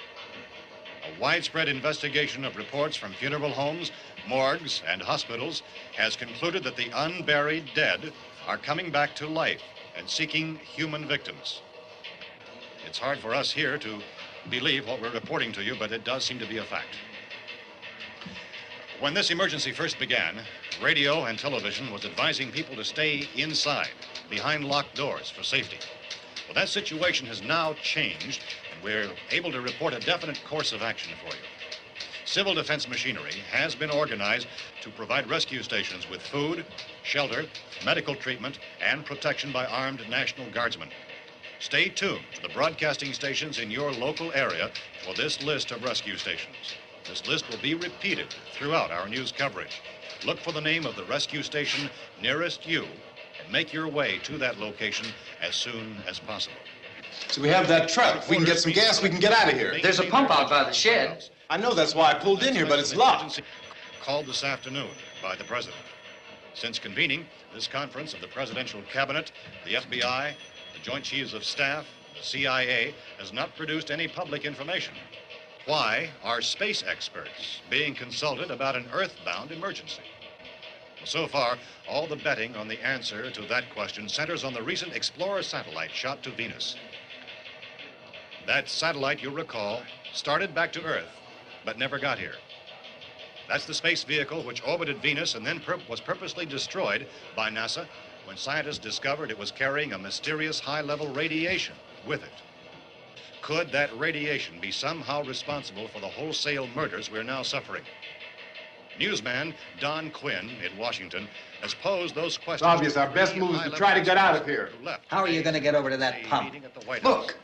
A widespread investigation of reports from funeral homes, morgues, and hospitals has concluded that the unburied dead are coming back to life and seeking human victims. It's hard for us here to believe what we're reporting to you, but it does seem to be a fact. When this emergency first began, radio and television was advising people to stay inside, behind locked doors for safety. Well, that situation has now changed, and we're able to report a definite course of action for you. Civil defense machinery has been organized to provide rescue stations with food, shelter, medical treatment, and protection by armed National Guardsmen. Stay tuned to the broadcasting stations in your local area for this list of rescue stations. This list will be repeated throughout our news coverage. Look for the name of the rescue station nearest you and make your way to that location as soon as possible. So we have that truck. If we can get some gas, we can get out of here. There's a pump out by the shed. I know, that's why I pulled in here, but it's locked. Called this afternoon by the President. Since convening this conference of the Presidential Cabinet, the FBI, the Joint Chiefs of Staff, the CIA has not produced any public information. Why are space experts being consulted about an Earth-bound emergency? Well, so far, all the betting on the answer to that question centers on the recent Explorer satellite shot to Venus. That satellite, you'll recall, started back to Earth, but never got here. That's the space vehicle which orbited Venus and then was purposely destroyed by NASA when scientists discovered it was carrying a mysterious high-level radiation with it. Could that radiation be somehow responsible for the wholesale murders we're now suffering? Newsman Don Quinn in Washington has posed those questions. It's obvious our best move is to try to get out of here. How are you going to get over to that pump? Look!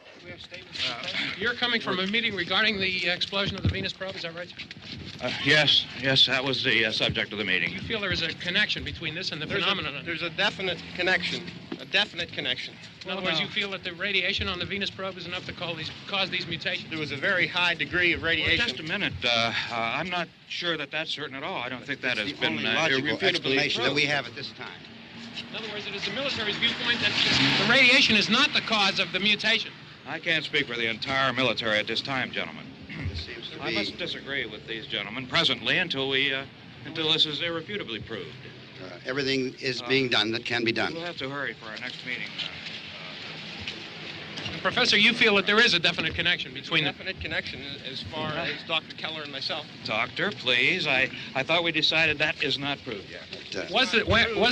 You're coming from a meeting regarding the explosion of the Venus probe, is that right? Yes, that was the subject of the meeting. You feel there is a connection between this and the phenomenon? There's a definite connection. In other words, you feel that the radiation on the Venus probe is enough to cause these mutations? There was a very high degree of radiation. Well, just a minute. I'm not sure that that's certain at all. I don't think that has been only logical irrefutably explanation that we proved. have at this time. In other words, it is the military's viewpoint that the radiation is not the cause of the mutation. I can't speak for the entire military at this time, gentlemen. This seems to I be... must disagree with these gentlemen presently until this is irrefutably proved. everything is being done that can be done. We'll have to hurry for our next meeting. Professor, you feel that there is a definite connection between them? Definite connection as far as Dr. Keller and myself. Doctor, please. I thought we decided that is not proved yet. Was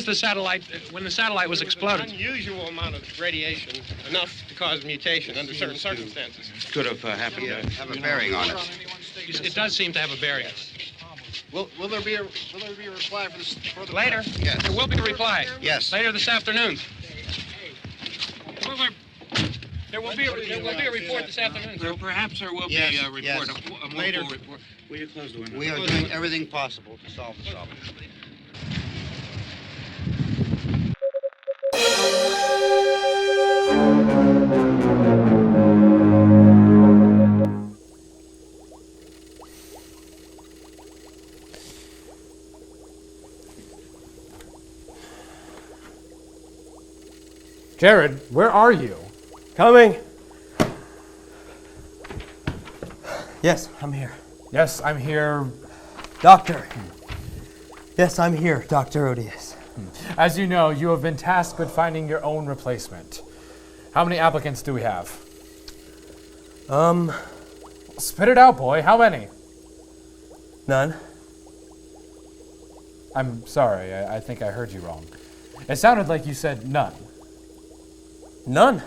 the satellite, when the satellite was exploded? An unusual amount of radiation, enough to cause mutation under certain circumstances. Could have happened. Have a bearing on it. It does seem to have a bearing. Will there be a reply for this? Later? Yes. There will be a reply. Yes. Later this afternoon. There will be a report this afternoon. Perhaps there will be a report. Yes. A Later. full report. Will you close the window? We are doing everything possible to solve the problem. Jared, where are you? Coming. Yes, I'm here. Yes, I'm here. Doctor. Yes, I'm here, Dr. Odious. As you know, you have been tasked with finding your own replacement. How many applicants do we have? Spit it out, boy. How many? None. I'm sorry. I think I heard you wrong. It sounded like you said none. None.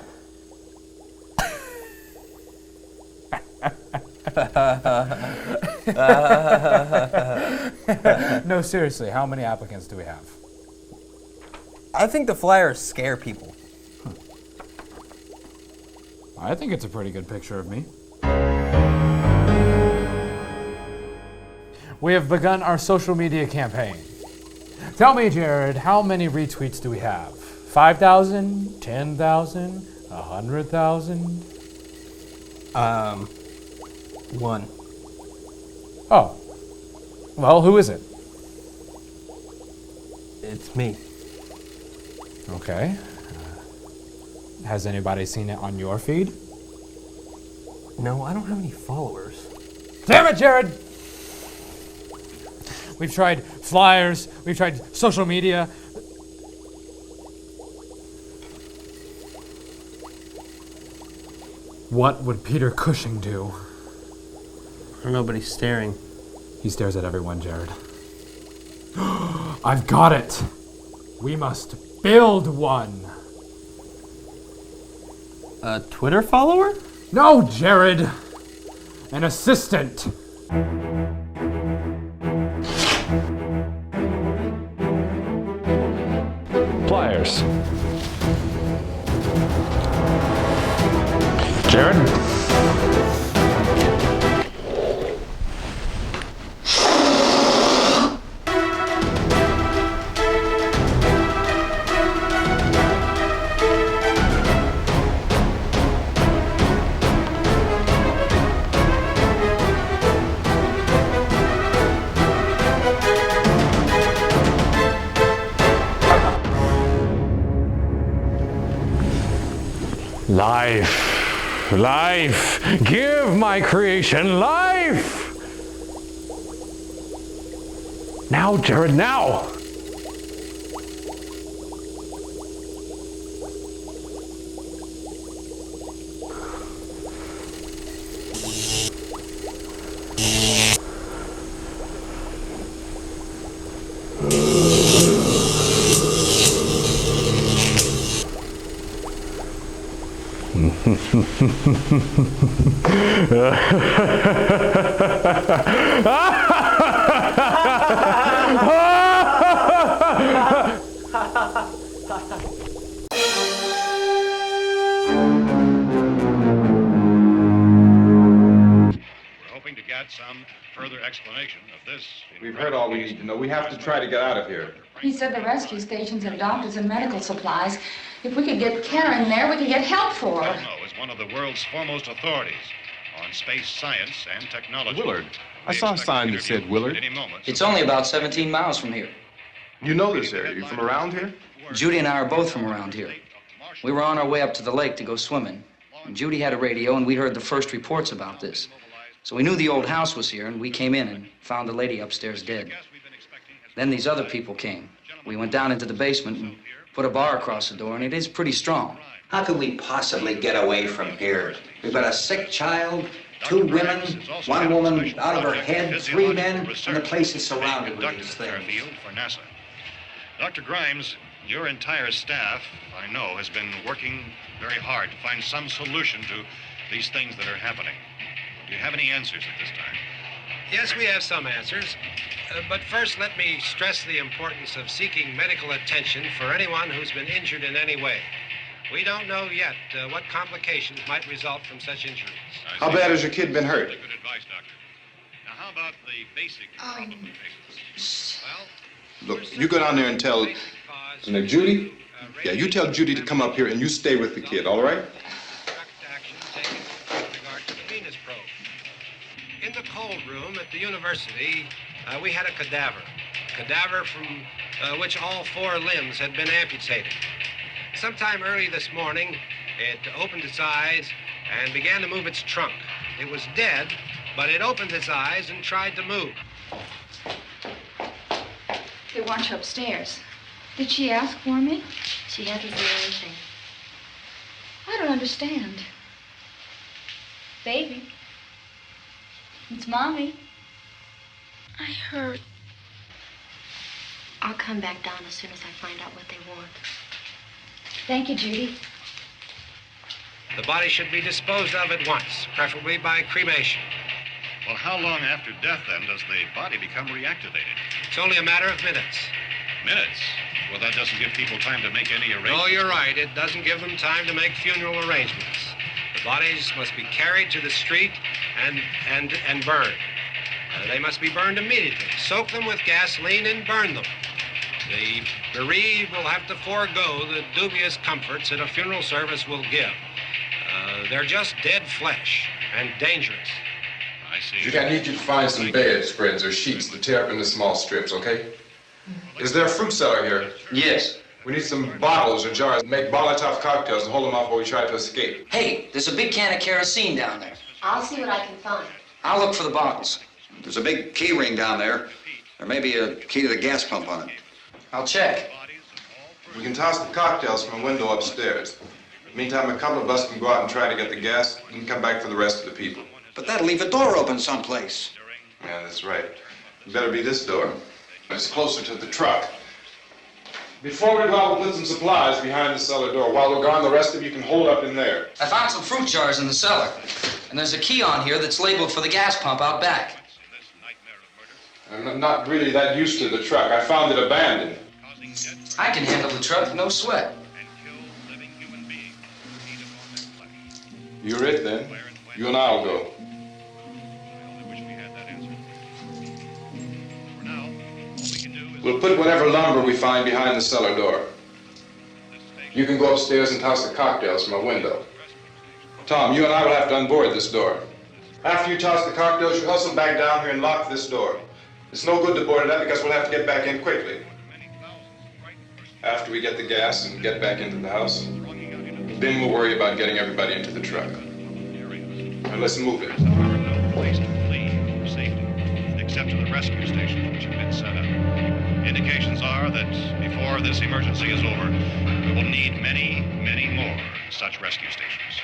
No, seriously, how many applicants do we have? I think the flyers scare people. I think it's a pretty good picture of me. We have begun our social media campaign. Tell me, Jared, how many retweets do we have? 5,000? 10,000? 100,000? 1. Oh. Well, who is it? It's me. Okay. Has anybody seen it on your feed? No, I don't have any followers. Damn it, Jared! We've tried flyers, we've tried social media. What would Peter Cushing do? I don't know, but he's staring. He stares at everyone, Jared. I've got it! We must build one! A Twitter follower? No, Jared! An assistant! Pliers. Jared? Life, life, give my creation life! Now, Jared, now! Hoping to get some further explanation of this. We've heard all we need to know. We have to try to get out of here. He said the rescue stations and doctors and medical supplies. If we could get Kenner in there, we could get help for her. Cosmo is one of the world's foremost authorities on space science and technology. Willard. I saw a sign that said Willard. It's only about 17 miles from here. You know this area. You from around here? Judy and I are both from around here. We were on our way up to the lake to go swimming. And Judy had a radio, and we heard the first reports about this. So we knew the old house was here, and we came in and found the lady upstairs dead. Then these other people came. We went down into the basement and put a bar across the door, and it is pretty strong. How could we possibly get away from here? We've got a sick child, 2 women, 1 woman out of her head, 3 men, and the place is surrounded with these things. For NASA. Dr. Grimes, your entire staff, I know, has been working very hard to find some solution to these things that are happening. Do you have any answers at this time? Yes, we have some answers. But first, let me stress the importance of seeking medical attention for anyone who's been injured in any way. We don't know yet what complications might result from such injuries. How bad has your kid been hurt? Good advice, Doctor. Now, how about the basic problem of patients? Look, you go down there and tell Judy? Yeah, you tell Judy to come up here and you stay with the kid, all right? In the cold room at the university, we had a cadaver from which all 4 limbs had been amputated. Sometime early this morning, it opened its eyes and began to move its trunk. It was dead, but it opened its eyes and tried to move. They want you upstairs. Did she ask for me? She hasn't said anything. I don't understand. Baby. It's Mommy. I heard. I'll come back down as soon as I find out what they want. Thank you, Judy. The body should be disposed of at once, preferably by cremation. Well, how long after death, then, does the body become reactivated? It's only a matter of minutes. Minutes? Well, that doesn't give people time to make any arrangements. Oh, you're right. It doesn't give them time to make funeral arrangements. The bodies must be carried to the street and burned. They must be burned immediately. Soak them with gasoline and burn them. The bereaved will have to forego the dubious comforts that a funeral service will give. They're just dead flesh and dangerous. I see. Judy, I need you to find some bedspreads or sheets to tear up into small strips, okay? Is there a fruit cellar here? Yes. We need some bottles or jars to make Molotov cocktails and hold them off while we try to escape. Hey, there's a big can of kerosene down there. I'll see what I can find. I'll look for the bottles. There's a big key ring down there. There may be a key to the gas pump on it. I'll check. We can toss the cocktails from a window upstairs. Meantime, a couple of us can go out and try to get the gas and come back for the rest of the people. But that'll leave a door open someplace. Yeah, that's right. It better be this door. It's closer to the truck. Before we go out, we'll put some supplies behind the cellar door. While we're gone, the rest of you can hold up in there. I found some fruit jars in the cellar. And there's a key on here that's labeled for the gas pump out back. I'm not really that used to the truck. I found it abandoned. I can handle the truck, no sweat. You're it, then. You and I'll go. We'll put whatever lumber we find behind the cellar door. You can go upstairs and toss the cocktails from a window. Tom, you and I will have to unboard this door. After you toss the cocktails, you hustle back down here and lock this door. It's no good to board it up because we'll have to get back in quickly. After we get the gas and get back into the house, then we'll worry about getting everybody into the truck. Now let's move it. No place to flee for safety, except to the rescue stations which have been set up. Indications are that before this emergency is over, we will need many, many more such rescue stations.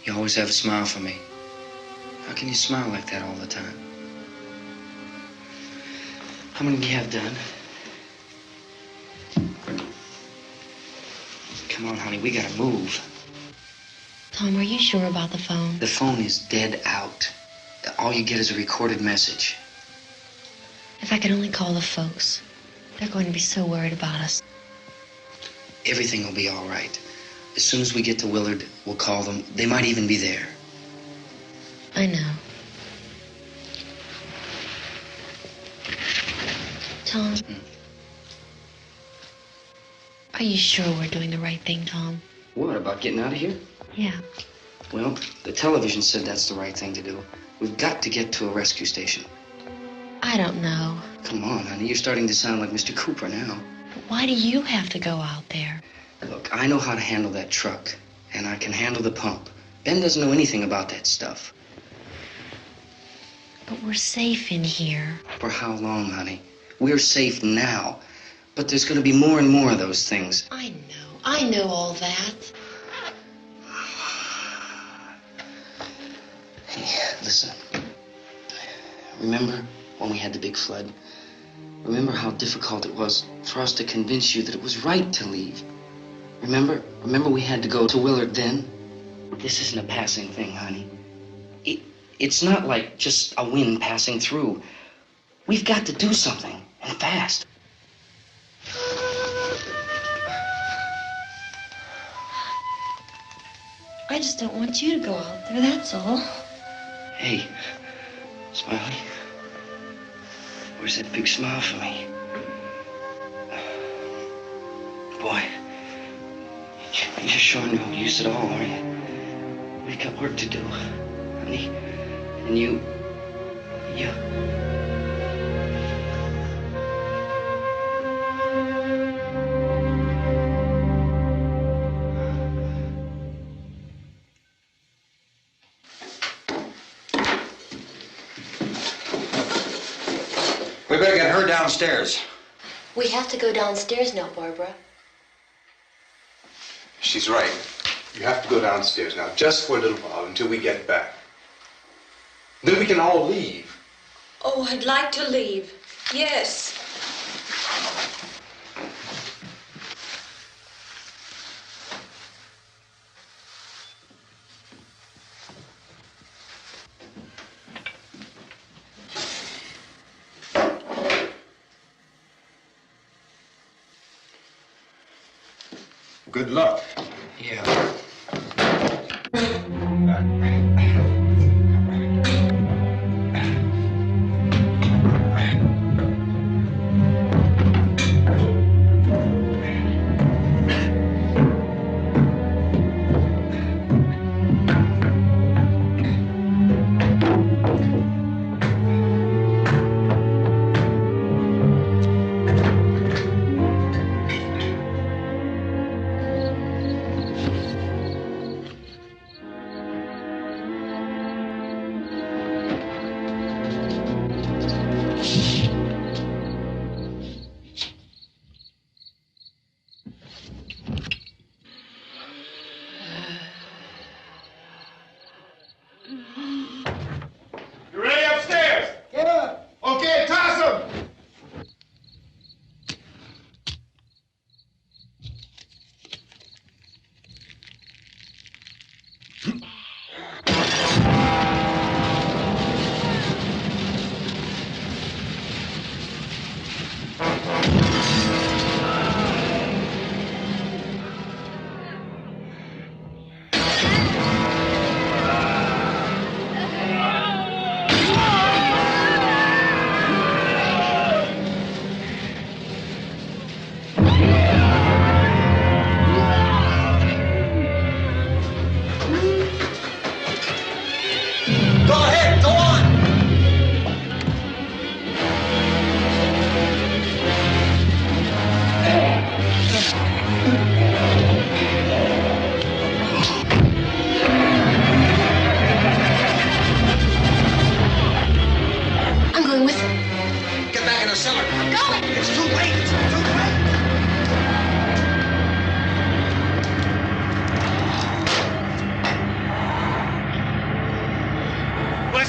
You always have a smile for me. How can you smile like that all the time? How many do you have done? Come on, honey, we gotta move. Tom, are you sure about the phone? The phone is dead out. All you get is a recorded message. If I could only call the folks. They're going to be so worried about us. Everything will be all right. As soon as we get to Willard, we'll call them. They might even be there. I know. Tom? Are you sure we're doing the right thing, Tom? What, about getting out of here? Yeah. Well, the television said that's the right thing to do. We've got to get to a rescue station. I don't know. Come on, honey, you're starting to sound like Mr. Cooper now. But why do you have to go out there? Look, I know how to handle that truck, and I can handle the pump. Ben doesn't know anything about that stuff. But we're safe in here. For how long, honey? We're safe now. But there's going to be more and more of those things. I know all that. Hey, listen. Remember when we had the big flood? Remember how difficult it was for us to convince you that it was right to leave? Remember we had to go to Willard then? This isn't a passing thing, honey. It's not like just a wind passing through. We've got to do something, and fast. I just don't want you to go out there, that's all. Hey, Smiley. Where's that big smile for me? Boy, you're sure no use at all, are you? We've got work to do, honey. And you... We better get her downstairs. We have to go downstairs now, Barbara. She's right. You have to go downstairs now, just for a little while, until we get back. Then we can all leave. Oh, I'd like to leave. Yes. Good luck. Yeah.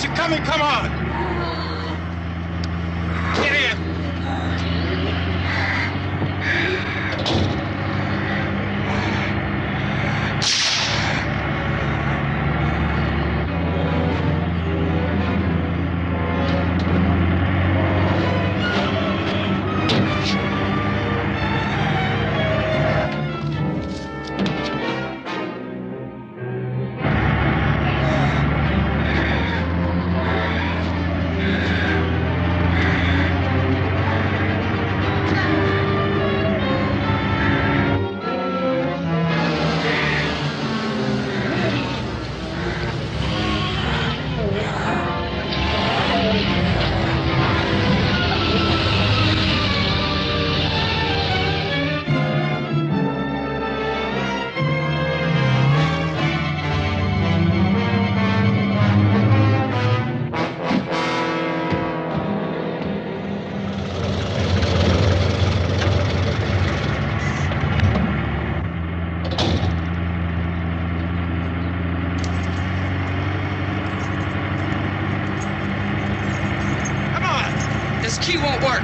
Unless you're coming, come on! Get in! This key won't work.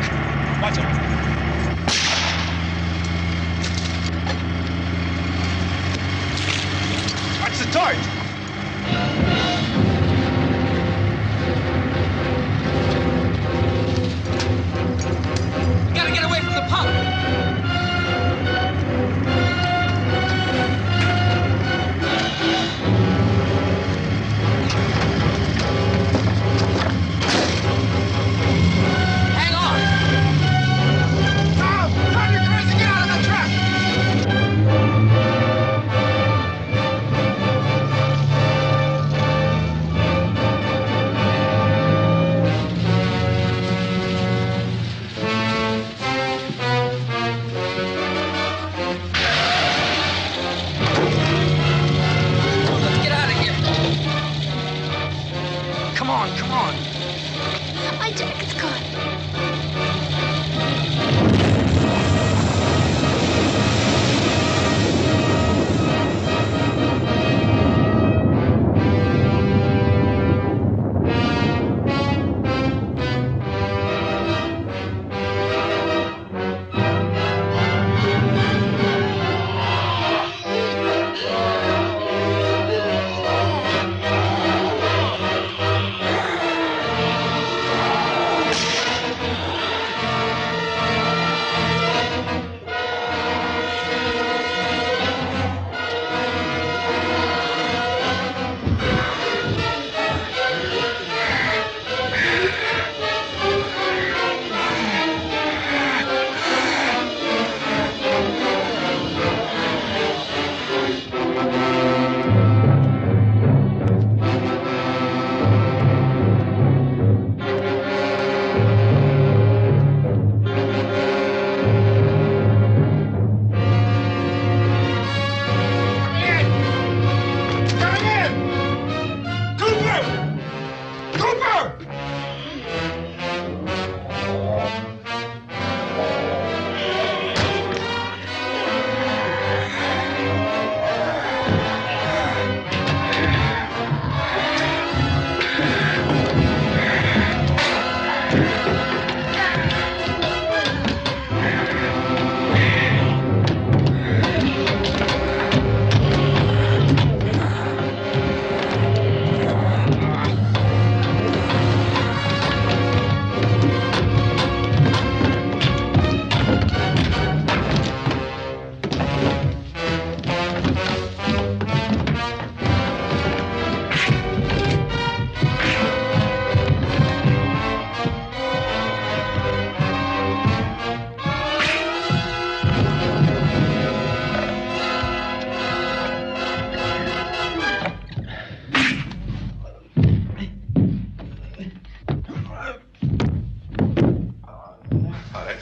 Watch out. Watch the torch. We gotta get away from the pump. Hang on. Tom! Tom, you're crazy! Get out of that trap! Let's get out of here. Come on, come on. My jacket's gone.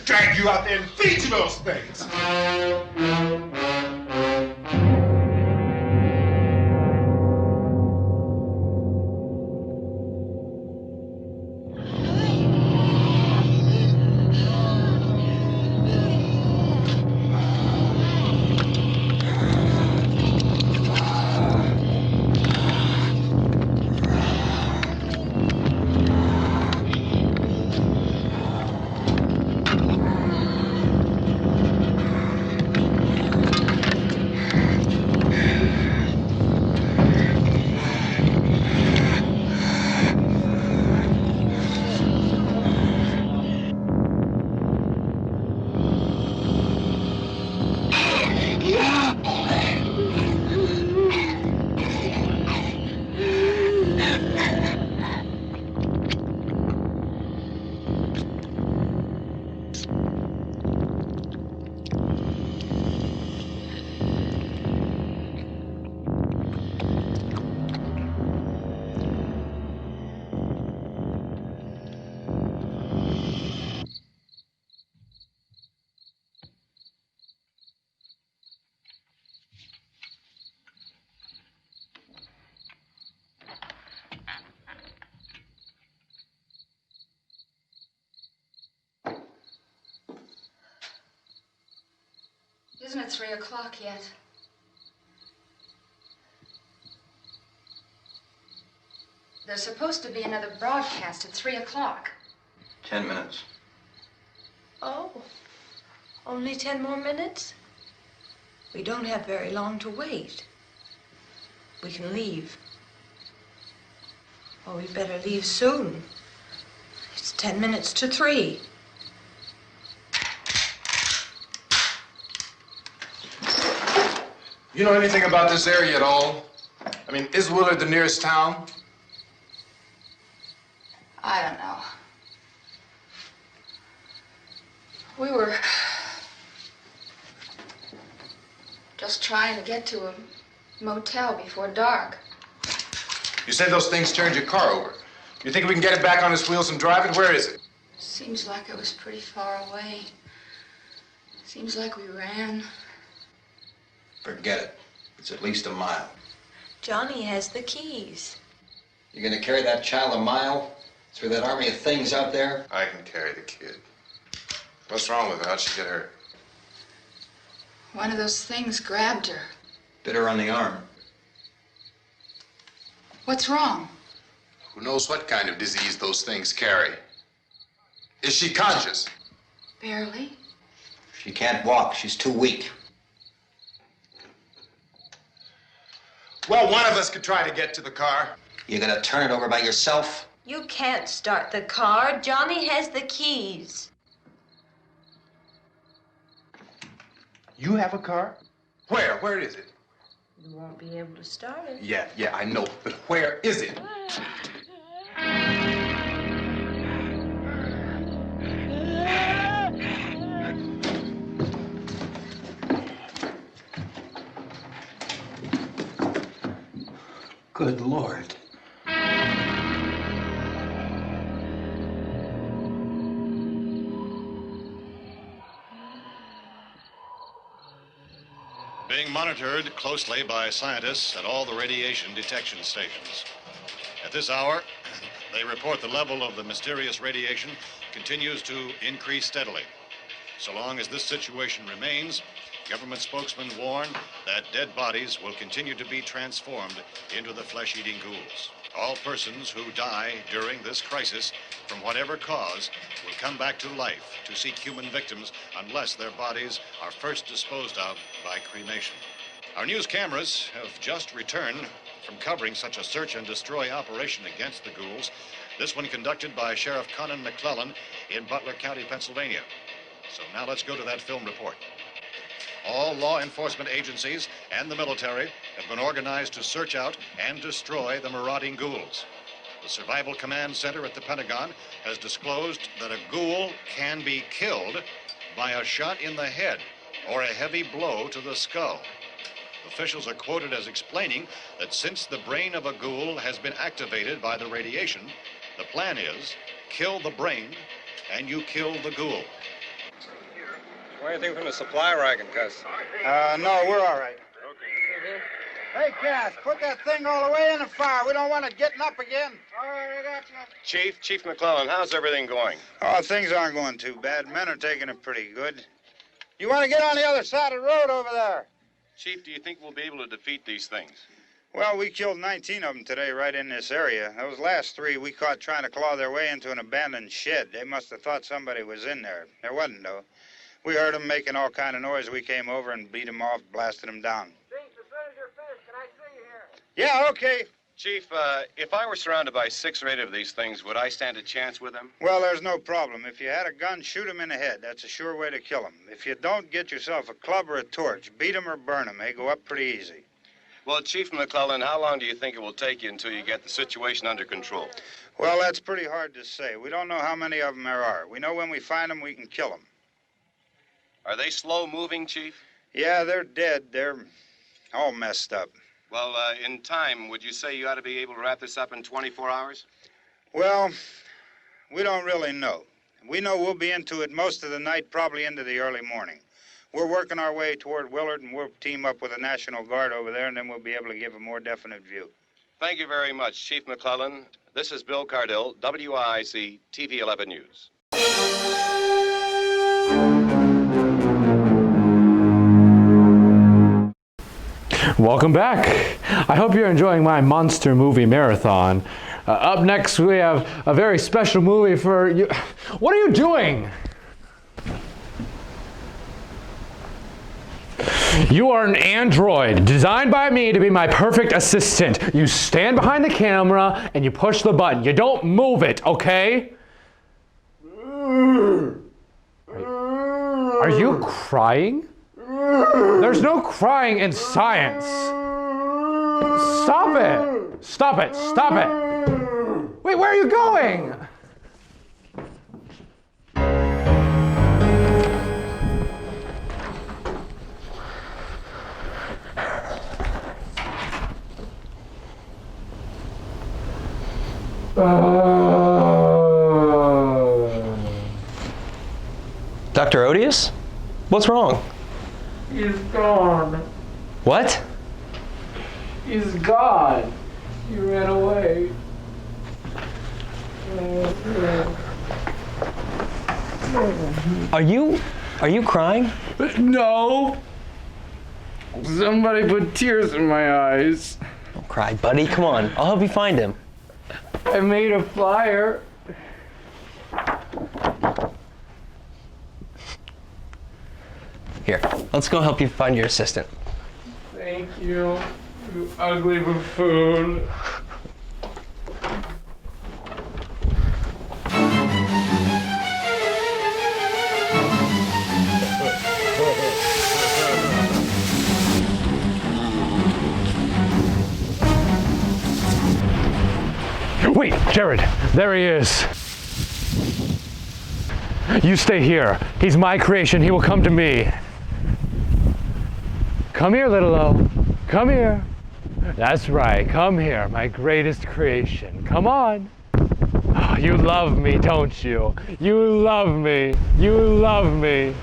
Drag you out there and feed you those things. Isn't it 3 o'clock yet? There's supposed to be another broadcast at 3 o'clock. 10 minutes. Oh, only 10 more minutes? We don't have very long to wait. We can leave. Oh, we better leave soon. It's 10 minutes to 3. You know anything about this area at all? I mean, is Willard the nearest town? I don't know. We were just trying to get to a motel before dark. You said those things turned your car over. You think we can get it back on its wheels and drive it? Where is it? Seems like it was pretty far away. Seems like we ran. Forget it. It's at least a mile. Johnny has the keys. You're gonna carry that child a mile through that army of things out there? I can carry the kid. What's wrong with her? How'd she get hurt? One of those things grabbed her. Bit her on the arm. What's wrong? Who knows what kind of disease those things carry? Is she conscious? Barely. She can't walk. She's too weak. Well, one of us could try to get to the car. You gonna turn it over by yourself? You can't start the car. Johnny has the keys. You have a car? Where? Where is it? You won't be able to start it. Yeah, I know. But where is it? Good Lord. Being monitored closely by scientists at all the radiation detection stations. At this hour, they report the level of the mysterious radiation continues to increase steadily. So long as this situation remains, government spokesmen warn that dead bodies will continue to be transformed into the flesh-eating ghouls. All persons who die during this crisis, from whatever cause, will come back to life to seek human victims unless their bodies are first disposed of by cremation. Our news cameras have just returned from covering such a search and destroy operation against the ghouls, this one conducted by Sheriff Conan McClellan in Butler County, Pennsylvania. So now let's go to that film report. All law enforcement agencies and the military have been organized to search out and destroy the marauding ghouls. The Survival Command Center at the Pentagon has disclosed that a ghoul can be killed by a shot in the head or a heavy blow to the skull. Officials are quoted as explaining that since the brain of a ghoul has been activated by the radiation, the plan is kill the brain and you kill the ghoul. Anything from the supply wagon, Cuz? No, we're all right. Hey, Cass, put that thing all the way in the fire. We don't want it getting up again. All right, I got you. Chief McClellan, how's everything going? Oh, things aren't going too bad. Men are taking it pretty good. You want to get on the other side of the road over there? Chief, do you think we'll be able to defeat these things? Well, we killed 19 of them today right in this area. Those last 3 we caught trying to claw their way into an abandoned shed. They must have thought somebody was in there. There wasn't, though. We heard them making all kind of noise. We came over and beat them off, blasted them down. Chief, as soon as you're finished, can I see you here? Yeah, okay. Chief, if I were surrounded by 6 or 8 of these things, would I stand a chance with them? Well, there's no problem. If you had a gun, shoot them in the head. That's a sure way to kill them. If you don't, get yourself a club or a torch. Beat them or burn them. They go up pretty easy. Well, Chief McClellan, how long do you think it will take you until you get the situation under control? Well, that's pretty hard to say. We don't know how many of them there are. We know when we find them, we can kill them. Are they slow-moving, Chief? Yeah, they're dead. They're all messed up. Well, in time, would you say you ought to be able to wrap this up in 24 hours? Well, we don't really know. We know we'll be into it most of the night, probably into the early morning. We're working our way toward Willard, and we'll team up with the National Guard over there, and then we'll be able to give a more definite view. Thank you very much, Chief McClellan. This is Bill Cardill, WIC TV 11 News. Welcome back. I hope you're enjoying my monster movie marathon. Up next, we have a very special movie for you. What are you doing? You are an android designed by me to be my perfect assistant. You stand behind the camera and you push the button. You don't move it, okay? Are you crying? There's no crying in science. Stop it! Stop it! Stop it! Wait, where are you going? Dr. Odious? What's wrong? He's gone. What? He's gone. He ran away. Are you crying? No. Somebody put tears in my eyes. Don't cry, buddy. Come on. I'll help you find him. I made a flyer. Here, let's go help you find your assistant. Thank you, you ugly buffoon. Wait, Jared, there he is. You stay here. He's my creation. He will come to me. Come here, little O. Come here. That's right. Come here, my greatest creation. Come on. Oh, you love me, don't you? You love me. You love me.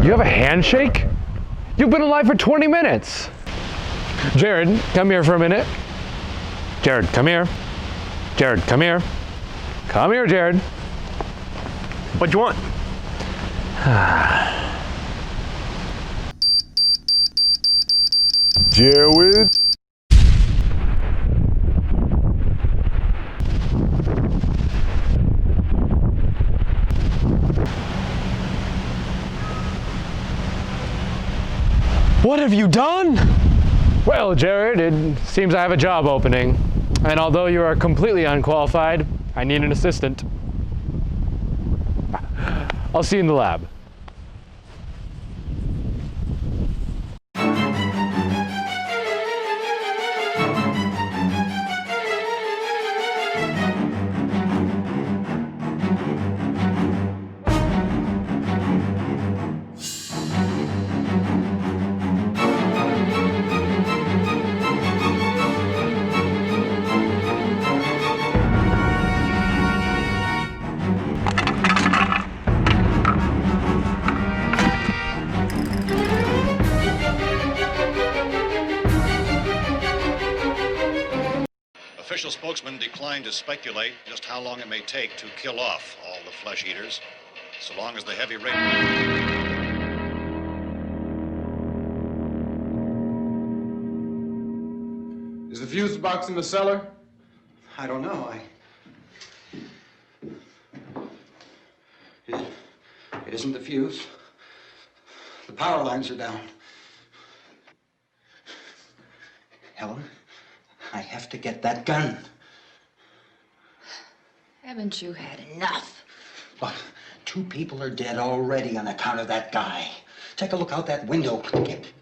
You have a handshake? You've been alive for 20 minutes. Jared, come here for a minute. Jared, come here. Jared, come here. Come here, Jared. What'd you want? Jared? What have you done? Well, Jared, it seems I have a job opening. And although you are completely unqualified, I need an assistant. I'll see you in the lab. Official spokesman declined to speculate just how long it may take to kill off all the flesh eaters, so long as the heavy rain... Is the fuse box in the cellar? I don't know. It isn't the fuse. The power lines are down. Helen, I have to get that gun. Haven't you had enough? Well, 2 people are dead already on account of that guy. Take a look out that window. Get...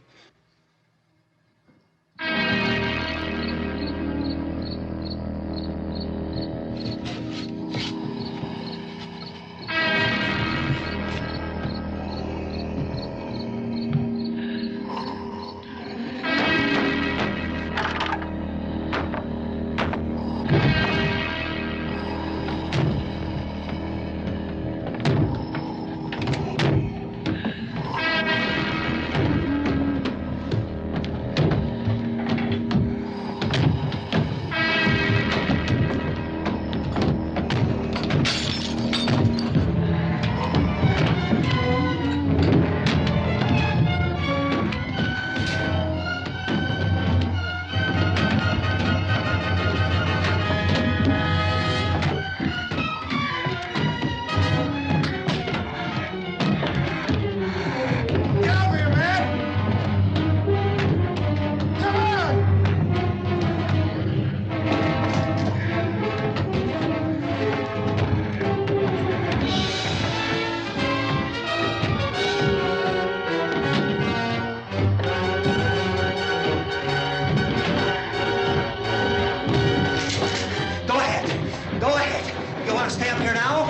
to stay up here now?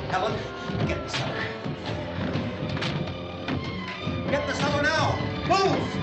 Helen, get in the cellar. Get in the cellar now! Move!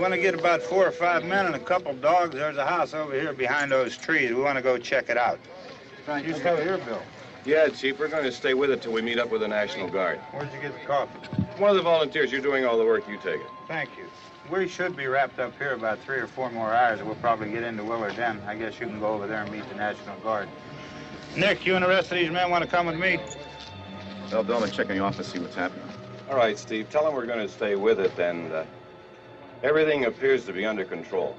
want to get about 4 or 5 men and a couple dogs. There's a house over here behind those trees. We want to go check it out. You stay here, Bill. Yeah, Chief, we're going to stay with it till we meet up with the National Guard. Where'd you get the coffee? One of the volunteers. You're doing all the work. You take it. Thank you. We should be wrapped up here about 3 or 4 more hours. We'll probably get into Willard then. I guess you can go over there and meet the National Guard. Nick, you and the rest of these men want to come with me? Tell Bill to check in the office, see what's happening. All right, Steve. Tell him we're going to stay with it, and everything appears to be under control.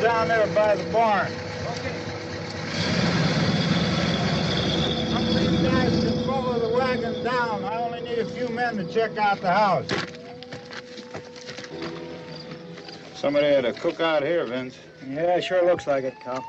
Down there by the barn. Some of these guys can follow the wagon down. I only need a few men to check out the house. Somebody had a cookout here, Vince. Yeah, sure looks like it, Cal.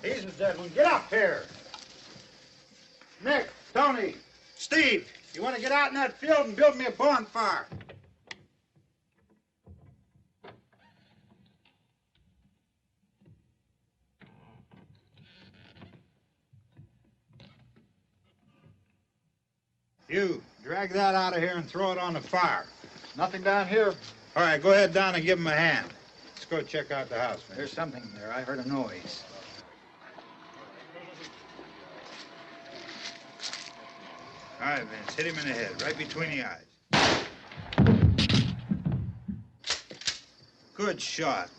He's a dead one. Get up here. Nick, Tony, Steve, you want to get out in that field and build me a bonfire? You, drag that out of here and throw it on the fire. Nothing down here. All right, go ahead down and give him a hand. Let's go check out the house, man. There's something there. I heard a noise. All right, Vince, hit him in the head, right between the eyes. Good shot.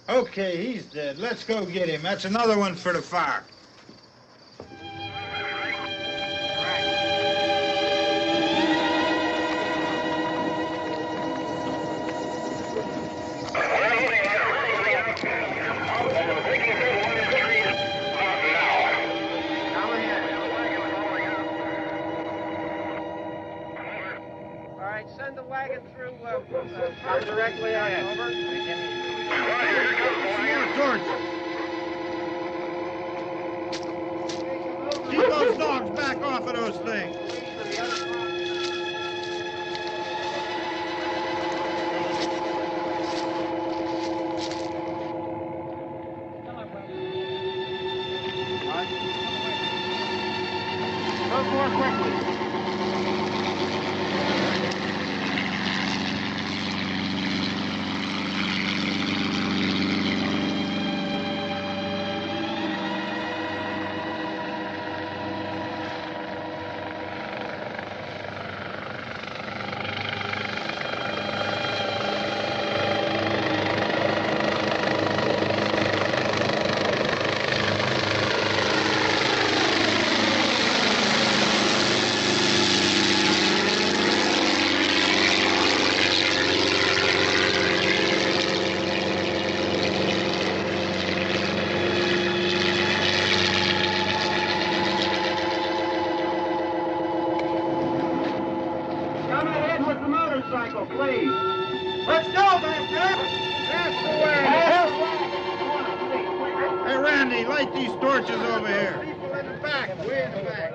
Okay, he's dead. Let's go get him. That's another one for the fire. Send the wagon through directly on over. Keep those dogs back off of those things. Go more quickly. Please. Let's go back there. That's the way. Hey, Randy, light these torches over here. People in the back. Way in the back.